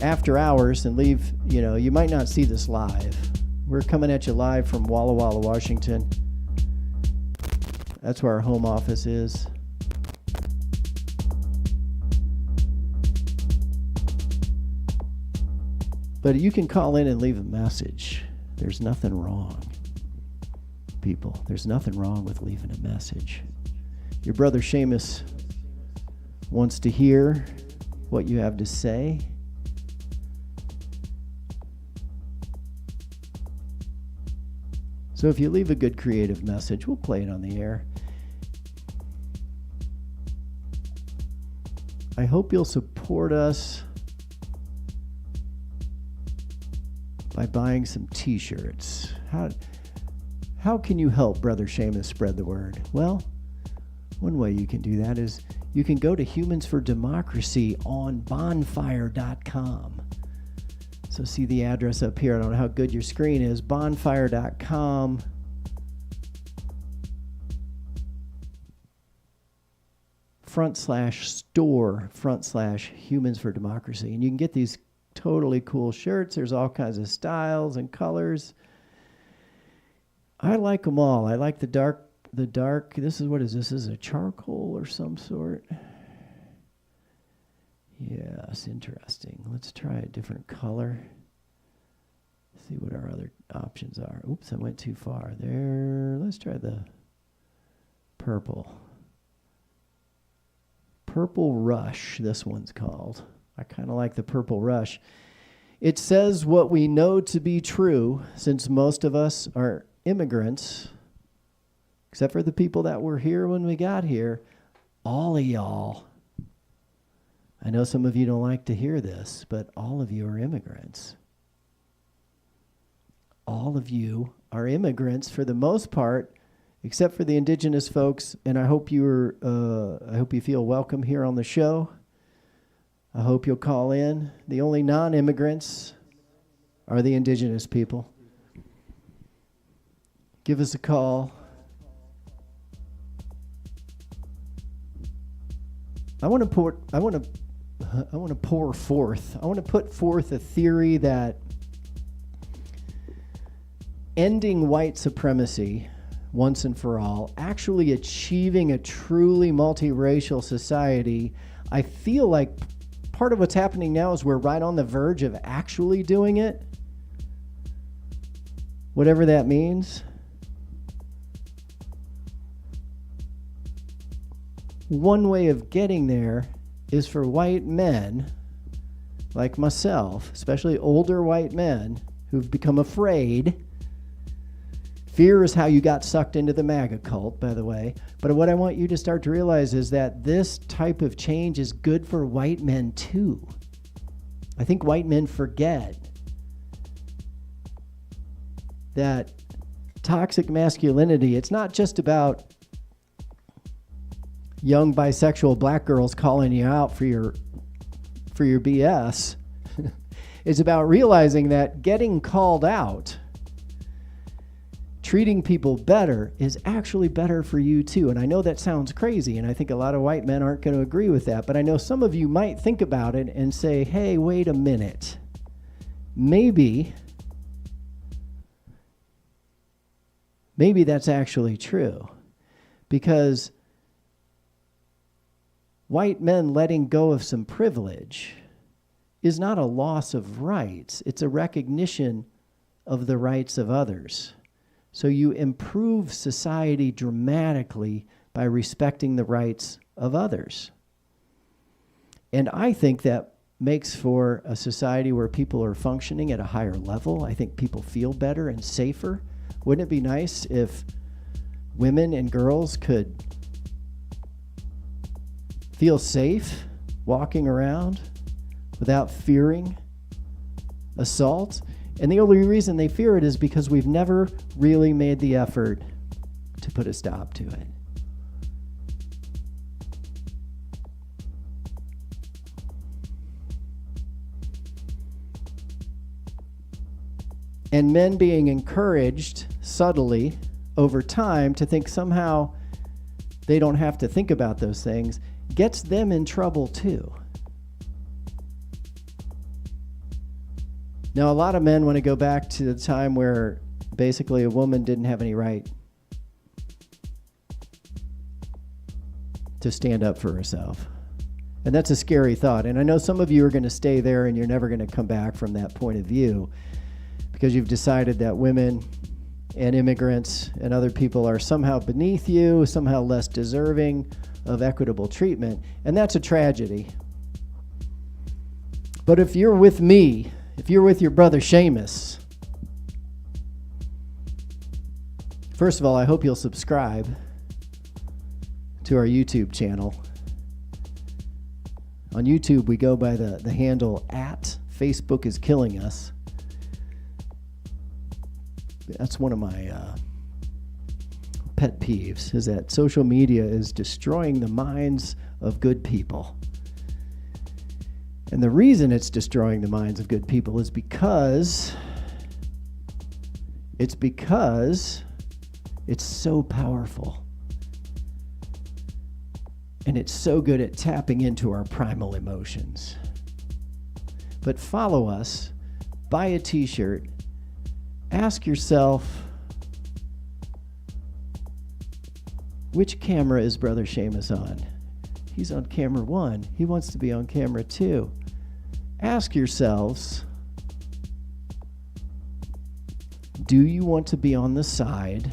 after hours and leave, you might not see this live. We're coming at you live from Walla Walla, Washington. That's where our home office is. But you can call in and leave a message. There's nothing wrong, people. There's nothing wrong with leaving a message. Your brother Seamus wants to hear what you have to say. So if you leave a good creative message, we'll play it on the air. I hope you'll support us by buying some t-shirts. How can you help Brother Seamus spread the word? Well, one way you can do that is you can go to Humans for Democracy on bonfire.com. So see the address up here. I don't know how good your screen is. Bonfire.com. /store/Humans for Democracy. And you can get these totally cool shirts. There's all kinds of styles and colors. I like them all. I like the dark. This is this is a charcoal or some sort. Yes, interesting. Let's try a different color. See what our other options are. Oops, I went too far there. Let's try the purple. Purple Rush, this one's called. I kind of like the Purple Rush. It says what we know to be true, since most of us are immigrants, except for the people that were here when we got here. All of y'all, I know some of you don't like to hear this, but all of you are immigrants. All of you are immigrants for the most part, except for the indigenous folks, and I hope you feel welcome here on the show. I hope you'll call in. The only non-immigrants are the indigenous people. Give us a call. I want to put forth a theory that ending white supremacy once and for all, actually achieving a truly multiracial society, I feel like part of what's happening now is we're right on the verge of actually doing it. Whatever that means. One way of getting there is for white men like myself, especially older white men who've become afraid, Fear is how you got sucked into the MAGA cult, by the way. But what I want you to start to realize is that this type of change is good for white men too. I think white men forget that toxic masculinity, it's not just about young bisexual black girls calling you out for your BS. It's about realizing that getting called out, treating people better, is actually better for you too. And I know that sounds crazy, and I think a lot of white men aren't going to agree with that, but I know some of you might think about it and say, hey, wait a minute. Maybe that's actually true. Because white men letting go of some privilege is not a loss of rights. It's a recognition of the rights of others. So you improve society dramatically by respecting the rights of others. And I think that makes for a society where people are functioning at a higher level. I think people feel better and safer. Wouldn't it be nice if women and girls could feel safe walking around without fearing assault? And the only reason they fear it is because we've never really made the effort to put a stop to it. And men being encouraged subtly over time to think somehow they don't have to think about those things gets them in trouble too. Now, a lot of men want to go back to the time where basically a woman didn't have any right to stand up for herself. And that's a scary thought. And I know some of you are going to stay there and you're never going to come back from that point of view because you've decided that women and immigrants and other people are somehow beneath you, somehow less deserving of equitable treatment. And that's a tragedy. But if you're with me, if you're with your brother Seamus, first of all, I hope you'll subscribe to our YouTube channel. On YouTube, we go by the handle @Facebook is killing us. That's one of my pet peeves, is that social media is destroying the minds of good people. And the reason it's destroying the minds of good people is because it's so powerful. And it's so good at tapping into our primal emotions. But follow us, buy a t-shirt, ask yourself, which camera is Brother Seamus on? He's on camera 1. He wants to be on camera 2. Ask yourselves, do you want to be on the side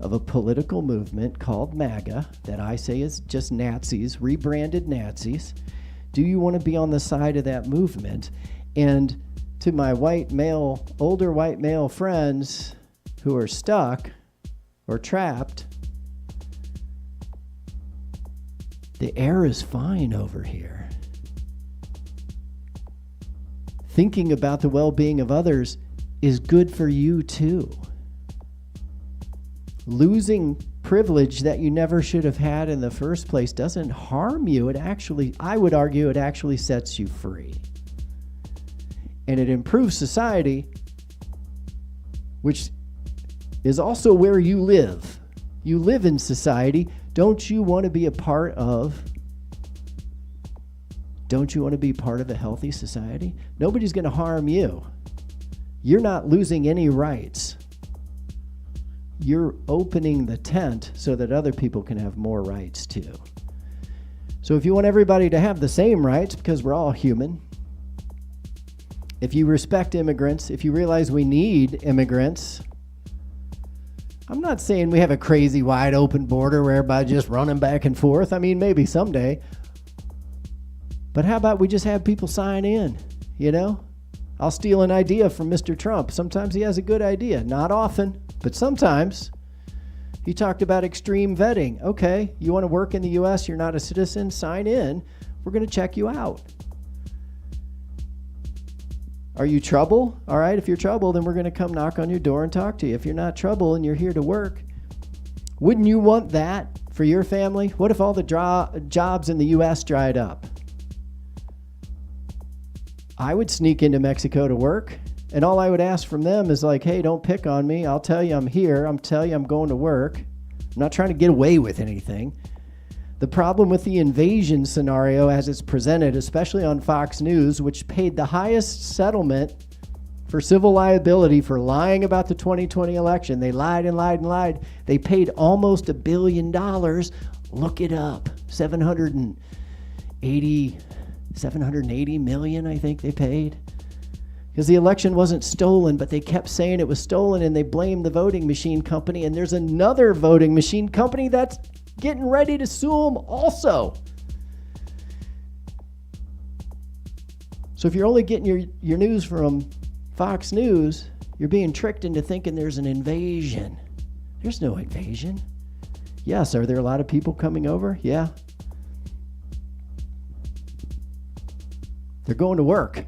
of a political movement called MAGA, that I say is just Nazis, rebranded Nazis? Do you want to be on the side of that movement? And to my older white male friends who are stuck or trapped, the air is fine over here. Thinking about the well-being of others is good for you too. Losing privilege that you never should have had in the first place doesn't harm you. It actually, I would argue, it actually sets you free. And it improves society, which is also where you live. You live in society. Don't you want to be a part of a healthy society? Nobody's going to harm you. You're not losing any rights. You're opening the tent so that other people can have more rights too. So if you want everybody to have the same rights, because we're all human, if you respect immigrants, if you realize we need immigrants, I'm not saying we have a crazy wide open border where everybody's just running back and forth. I mean, maybe someday. But how about we just have people sign in, you know? I'll steal an idea from Mr. Trump. Sometimes he has a good idea. Not often. But sometimes he talked about extreme vetting. Okay, you want to work in the U.S., you're not a citizen, sign in. We're going to check you out. Are you trouble? All right, if you're trouble, then we're going to come knock on your door and talk to you. If you're not trouble and you're here to work, wouldn't you want that for your family? What if all the jobs in the U.S. dried up? I would sneak into Mexico to work, and all I would ask from them is like, hey, don't pick on me. I'll tell you I'm here. I'm tell you I'm going to work. I'm not trying to get away with anything. The problem with the invasion scenario as it's presented, especially on Fox News, which paid the highest settlement for civil liability for lying about the 2020 election. They lied and lied and lied. They paid almost $1 billion. Look it up. 780 million, I think they paid. Because the election wasn't stolen, but they kept saying it was stolen, and they blamed the voting machine company. And there's another voting machine company that's getting ready to sue them also. So if you're only getting your news from Fox News, you're being tricked into thinking there's an invasion. There's no invasion. Yes, are there a lot of people coming over? Yeah. They're going to work.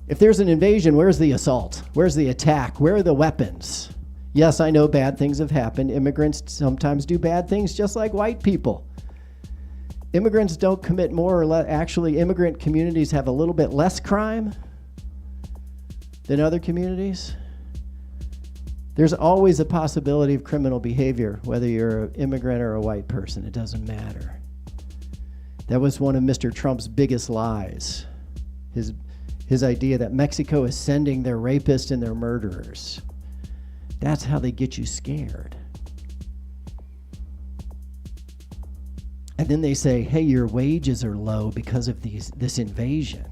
If there's an invasion, where's the assault? Where's the attack? Where are the weapons? Yes, I know bad things have happened. Immigrants sometimes do bad things just like white people. Immigrants don't commit more or less. Actually, immigrant communities have a little bit less crime than other communities. There's always a possibility of criminal behavior, whether you're an immigrant or a white person. It doesn't matter. That was one of Mr. Trump's biggest lies. His idea that Mexico is sending their rapists and their murderers. That's how they get you scared. And then they say, hey, your wages are low because of this invasion.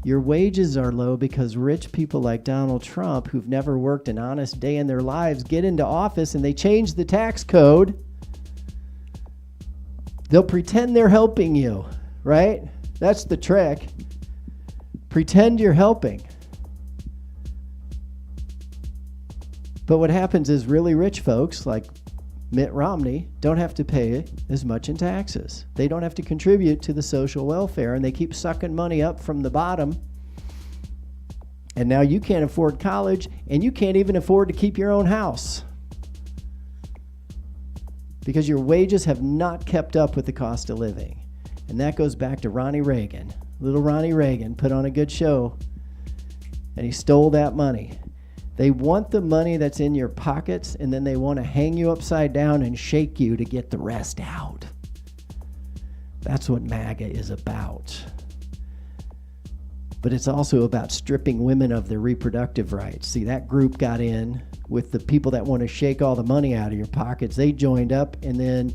Your wages are low because rich people like Donald Trump, who've never worked an honest day in their lives, get into office and they change the tax code. They'll pretend they're helping you, right? That's the trick. Pretend you're helping. But what happens is really rich folks like Mitt Romney don't have to pay as much in taxes. They don't have to contribute to the social welfare, and they keep sucking money up from the bottom. And now you can't afford college, and you can't even afford to keep your own house because your wages have not kept up with the cost of living. And that goes back to Ronnie Reagan. Little Ronnie Reagan put on a good show, and he stole that money. They want the money that's in your pockets, and then they want to hang you upside down and shake you to get the rest out. That's what MAGA is about. But it's also about stripping women of their reproductive rights. See, that group got in with the people that want to shake all the money out of your pockets. They joined up, and then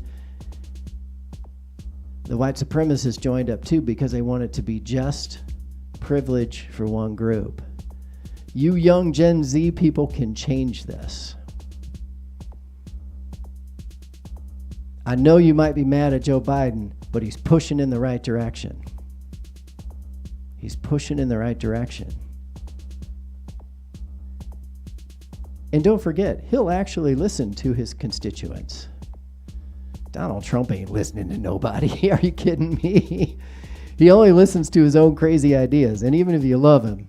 the white supremacists joined up too because they want it to be just privilege for one group. You young Gen Z people can change this. I know you might be mad at Joe Biden, but he's pushing in the right direction. He's pushing in the right direction. And don't forget, he'll actually listen to his constituents. Donald Trump ain't listening to nobody. Are you kidding me? He only listens to his own crazy ideas. And even if you love him,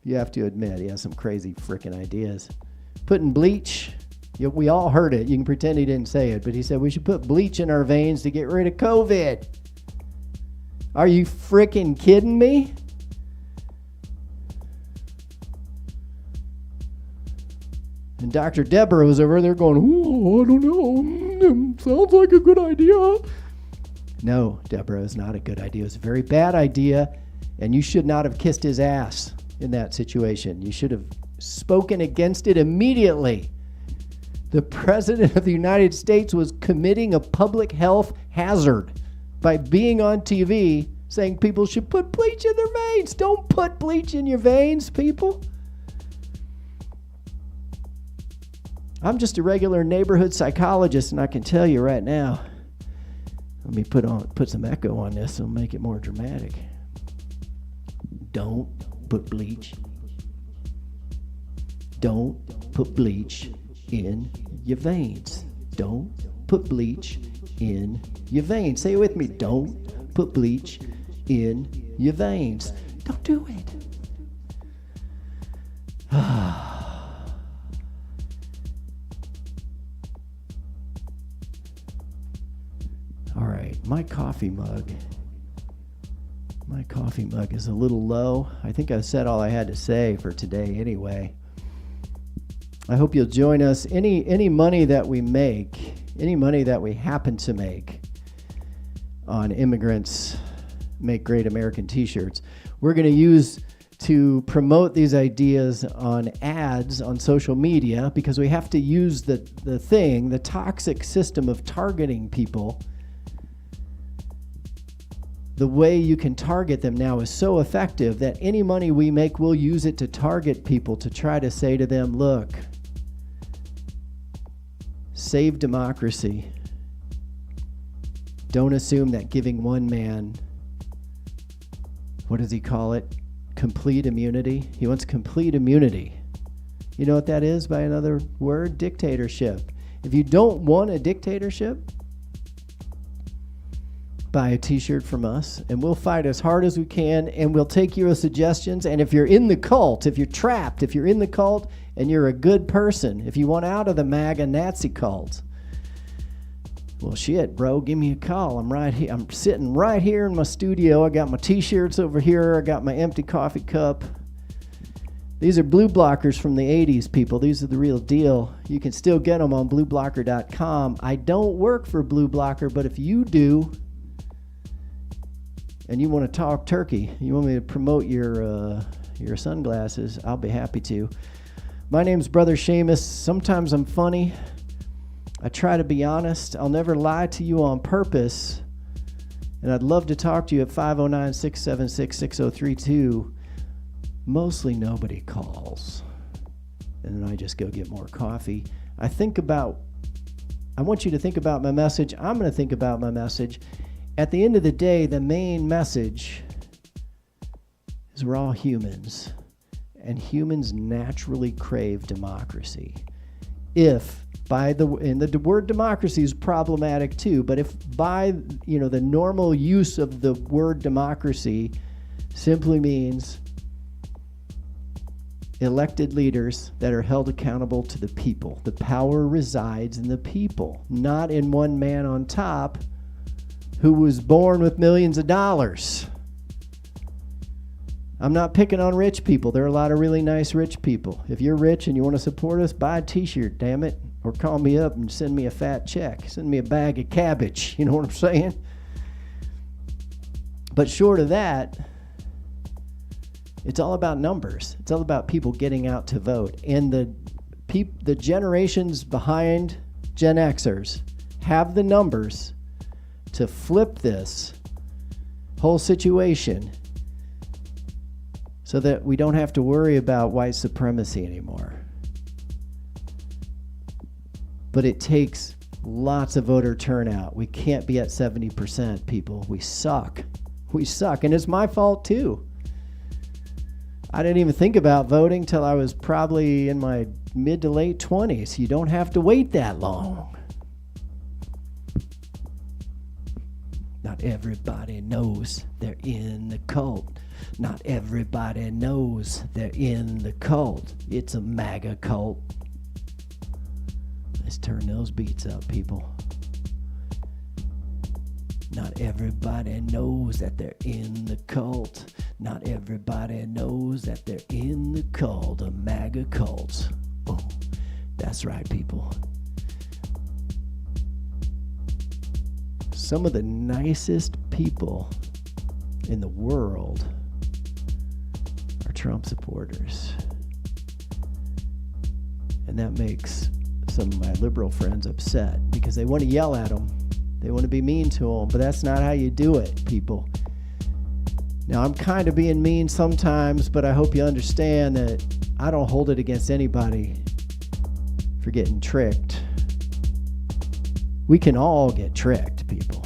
you have to admit he has some crazy freaking ideas. Putting bleach, we all heard it. You can pretend he didn't say it, but he said we should put bleach in our veins to get rid of COVID. Are you freaking kidding me? And Dr. Deborah was over there going, oh, I don't know. Sounds like a good idea. No, Deborah, it's not a good idea. It's a very bad idea, and you should not have kissed his ass in that situation. You should have spoken against it immediately. The President of the United States was committing a public health hazard by being on TV saying people should put bleach in their veins. Don't put bleach in your veins, people. I'm just a regular neighborhood psychologist, and I can tell you right now, let me put some echo on this and make it more dramatic. Don't put bleach. Don't put bleach in your veins. Don't put bleach in your veins. Say it with me. Don't put bleach in your veins. Don't do it. All right, my coffee mug is a little low. I think I said all I had to say for today anyway. I hope you'll join us. Any money that we make, any money that we happen to make on Immigrants Make Great American t-shirts, we're going to use to promote these ideas on ads on social media, because we have to use the toxic system of targeting people. The way you can target them now is so effective that any money we make, we'll use it to target people, to try to say to them, look, save democracy. Don't assume that giving one man, what does he call it? Complete immunity. He wants complete immunity. You know what that is by another word? Dictatorship. If you don't want a dictatorship, buy a t-shirt from us, and we'll fight as hard as we can, and we'll take your suggestions. And if you're in the cult, if you're trapped, if you're in the cult and you're a good person, if you want out of the MAGA Nazi cult, well, shit, bro, give me a call. I'm right here. I'm sitting right here in my studio. I got my t-shirts over here. I got my empty coffee cup. These are blue blockers from the 80s, people. These are the real deal. You can still get them on blueblocker.com. I don't work for Blue Blocker, but if you do, and you want to talk turkey, you want me to promote your sunglasses, I'll be happy to. My name's Brother Seamus. Sometimes I'm funny. I try to be honest. I'll never lie to you on purpose. And I'd love to talk to you at 509-676-6032. Mostly nobody calls. And then I just go get more coffee. I want you to think about my message. I'm going to think about my message. At the end of the day, the main message is we're all humans, and humans naturally crave democracy. And the word democracy is problematic too, but if by the normal use of the word democracy simply means elected leaders that are held accountable to the people. The power resides in the people, not in one man on top who was born with millions of dollars. I'm not picking on rich people. There are a lot of really nice rich people. If you're rich and you want to support us, buy a t-shirt, damn it. Or call me up and send me a fat check. Send me a bag of cabbage. You know what I'm saying? But short of that, it's all about numbers. It's all about people getting out to vote. And the generations behind Gen Xers have the numbers to flip this whole situation so that we don't have to worry about white supremacy anymore. But it takes lots of voter turnout. We can't be at 70%, people. We suck. We suck. And it's my fault too. I didn't even think about voting till I was probably in my mid to late 20s. You don't have to wait that long. Not everybody knows they're in the cult. Not everybody knows they're in the cult. It's a MAGA cult. Let's turn those beats up, people. Not everybody knows that they're in the cult. Not everybody knows that they're in the cult, a MAGA cult. Oh, that's right, people. Some of the nicest people in the world are Trump supporters. And that makes some of my liberal friends upset because they want to yell at them. They want to be mean to them, but that's not how you do it, people. Now, I'm kind of being mean sometimes, but I hope you understand that I don't hold it against anybody for getting tricked. We can all get tricked, people.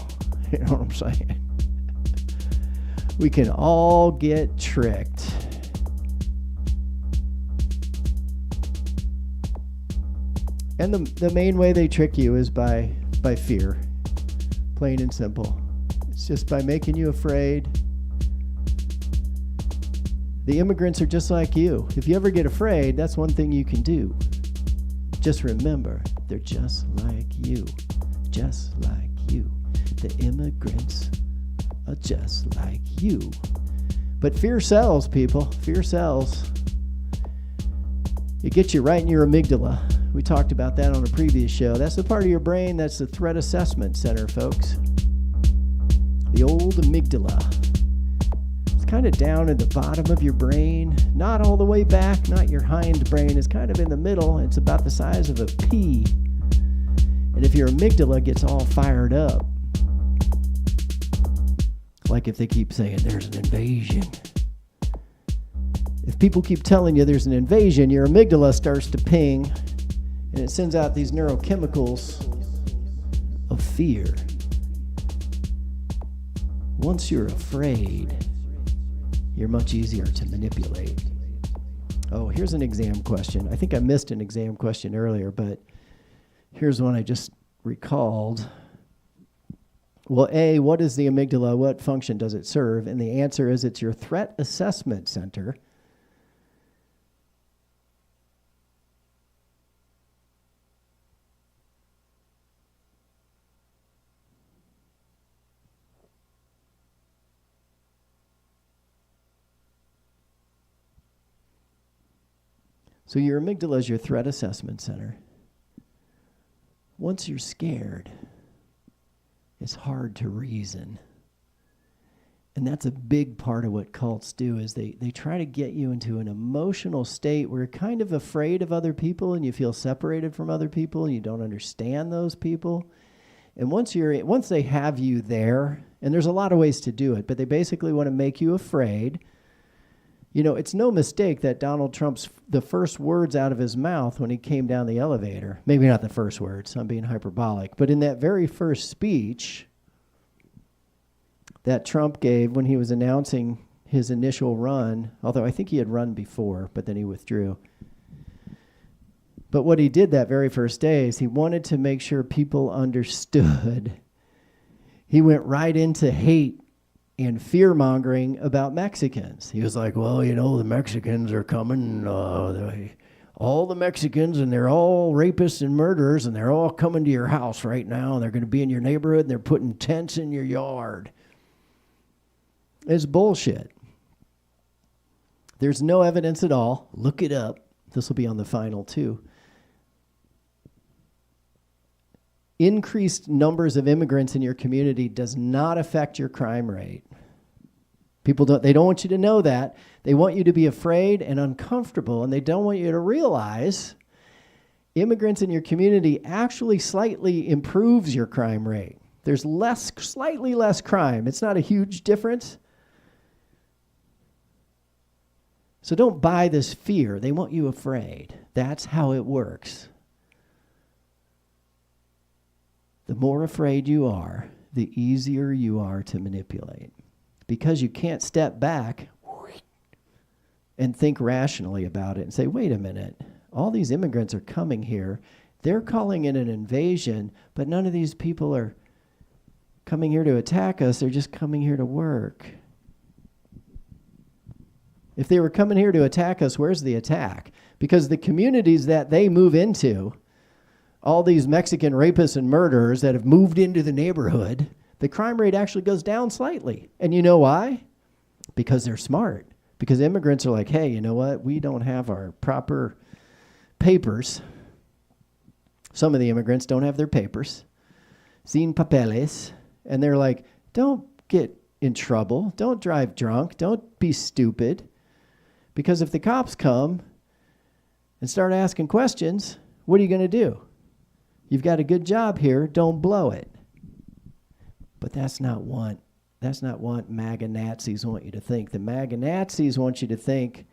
You know what I'm saying? We can all get tricked. And the main way they trick you is by fear. Plain and simple. It's just by making you afraid. The immigrants are just like you. If you ever get afraid, that's one thing you can do. Just remember, they're just like you. Just like you. The immigrants are just like you. But fear sells, people. Fear sells. It gets you right in your amygdala. We talked about that on a previous show. That's the part of your brain that's the threat assessment center, folks. The old amygdala. It's kind of down at the bottom of your brain. Not all the way back, not your hind brain. It's kind of in the middle. It's about the size of a pea. And if your amygdala gets all fired up, like if they keep saying there's an invasion. If people keep telling you there's an invasion, your amygdala starts to ping, and it sends out these neurochemicals of fear. Once you're afraid, you're much easier to manipulate. Oh, here's an exam question. I think I missed an exam question earlier, but here's one I just recalled. Well, A, what is the amygdala? What function does it serve? And the answer is it's your threat assessment center. So your amygdala is your threat assessment center. Once you're scared, it's hard to reason. And that's a big part of what cults do, is they try to get you into an emotional state where you're kind of afraid of other people and you feel separated from other people and you don't understand those people. And once they have you there, and there's a lot of ways to do it, but they basically want to make you afraid. You know, it's no mistake that Donald Trump's, the first words out of his mouth when he came down the elevator, maybe not the first words, I'm being hyperbolic, but in that very first speech that Trump gave when he was announcing his initial run, although I think he had run before, but then he withdrew. But what he did that very first day is he wanted to make sure people understood. He went right into hate and fear-mongering about Mexicans. He was like, well, you know, the Mexicans are coming, all the Mexicans, and they're all rapists and murderers, and they're all coming to your house right now, and they're going to be in your neighborhood, and they're putting tents in your yard. It's bullshit. There's no evidence at all. Look it up. This will be on the final, too. Increased numbers of immigrants in your community does not affect your crime rate. They don't want you to know that. They want you to be afraid and uncomfortable, and they don't want you to realize immigrants in your community actually slightly improves your crime rate. There's slightly less crime. It's not a huge difference. So don't buy this fear. They want you afraid. That's how it works. The more afraid you are, the easier you are to manipulate. Because you can't step back and think rationally about it and say, wait a minute, all these immigrants are coming here. They're calling it an invasion, but none of these people are coming here to attack us. They're just coming here to work. If they were coming here to attack us, where's the attack? Because the communities that they move into, all these Mexican rapists and murderers that have moved into the neighborhood, the crime rate actually goes down slightly. And you know why? Because they're smart. Because immigrants are like, hey, you know what? We don't have our proper papers. Some of the immigrants don't have their papers. Sin papeles. And they're like, don't get in trouble. Don't drive drunk. Don't be stupid. Because if the cops come and start asking questions, what are you going to do? You've got a good job here. Don't blow it. But that's not what MAGA Nazis want you to think. The MAGA Nazis want you to think,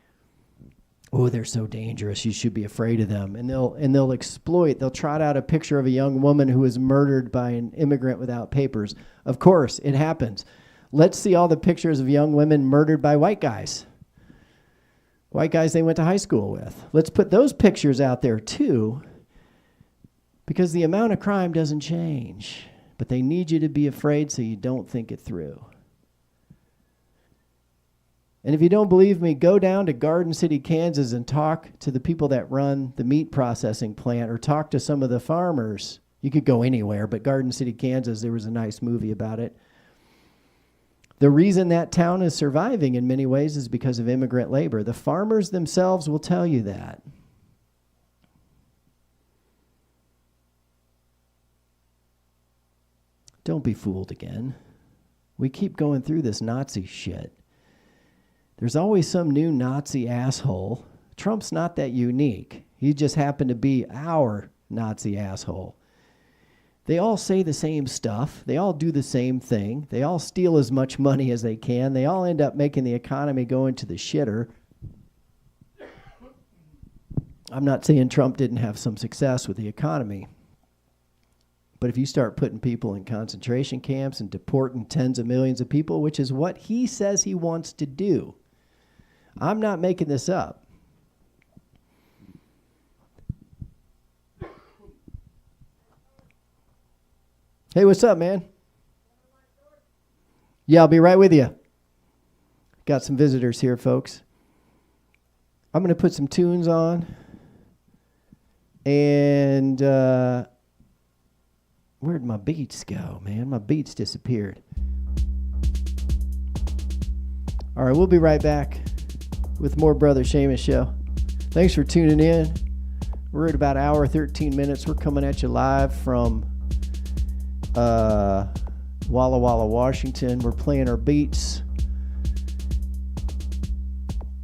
oh, they're so dangerous, you should be afraid of them. And they'll exploit, they'll trot out a picture of a young woman who was murdered by an immigrant without papers. Of course, it happens. Let's see all the pictures of young women murdered by white guys. White guys they went to high school with. Let's put those pictures out there too. Because the amount of crime doesn't change, but they need you to be afraid so you don't think it through. And if you don't believe me, go down to Garden City, Kansas and talk to the people that run the meat processing plant, or talk to some of the farmers. You could go anywhere, but Garden City, Kansas, there was a nice movie about it. The reason that town is surviving in many ways is because of immigrant labor. The farmers themselves will tell you that. Don't be fooled again. We keep going through this Nazi shit. There's always some new Nazi asshole. Trump's not that unique. He just happened to be our Nazi asshole. They all say the same stuff. They all do the same thing. They all steal as much money as they can. They all end up making the economy go into the shitter. I'm not saying Trump didn't have some success with the economy. But if you start putting people in concentration camps and deporting tens of millions of people, which is what he says he wants to do, I'm not making this up. Hey, what's up, man? Yeah, I'll be right with you. Got some visitors here, folks. I'm going to put some tunes on. And where'd my beats go, man? My beats disappeared. All right, we'll be right back with more Brother Seamus Show. Thanks for tuning in. We're at about an hour, 13 minutes. We're coming at you live from Walla Walla, Washington. We're playing our beats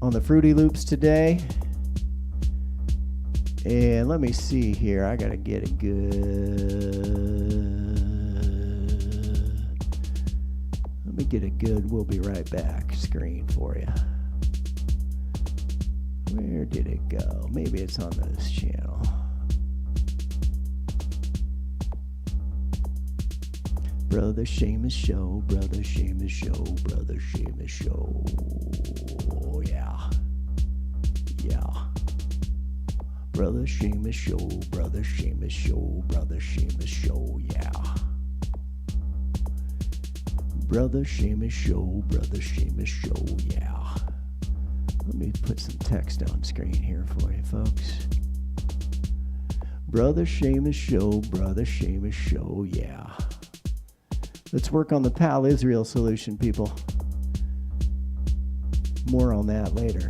on the Fruity Loops today. And let me see here. I got to get a good we'll be right back screen for you. Where did it go? Maybe it's on this channel. Brother Seamus Show, Brother Seamus Show, Brother Seamus Show. Oh, yeah. Yeah. Brother Seamus Show, Brother Seamus Show, Brother Seamus Show, yeah. Brother Seamus Show, Brother Seamus Show, yeah. Let me put some text on screen here for you, folks. Brother Seamus Show, Brother Seamus Show, yeah. Let's work on the PAL Israel solution, people. More on that later.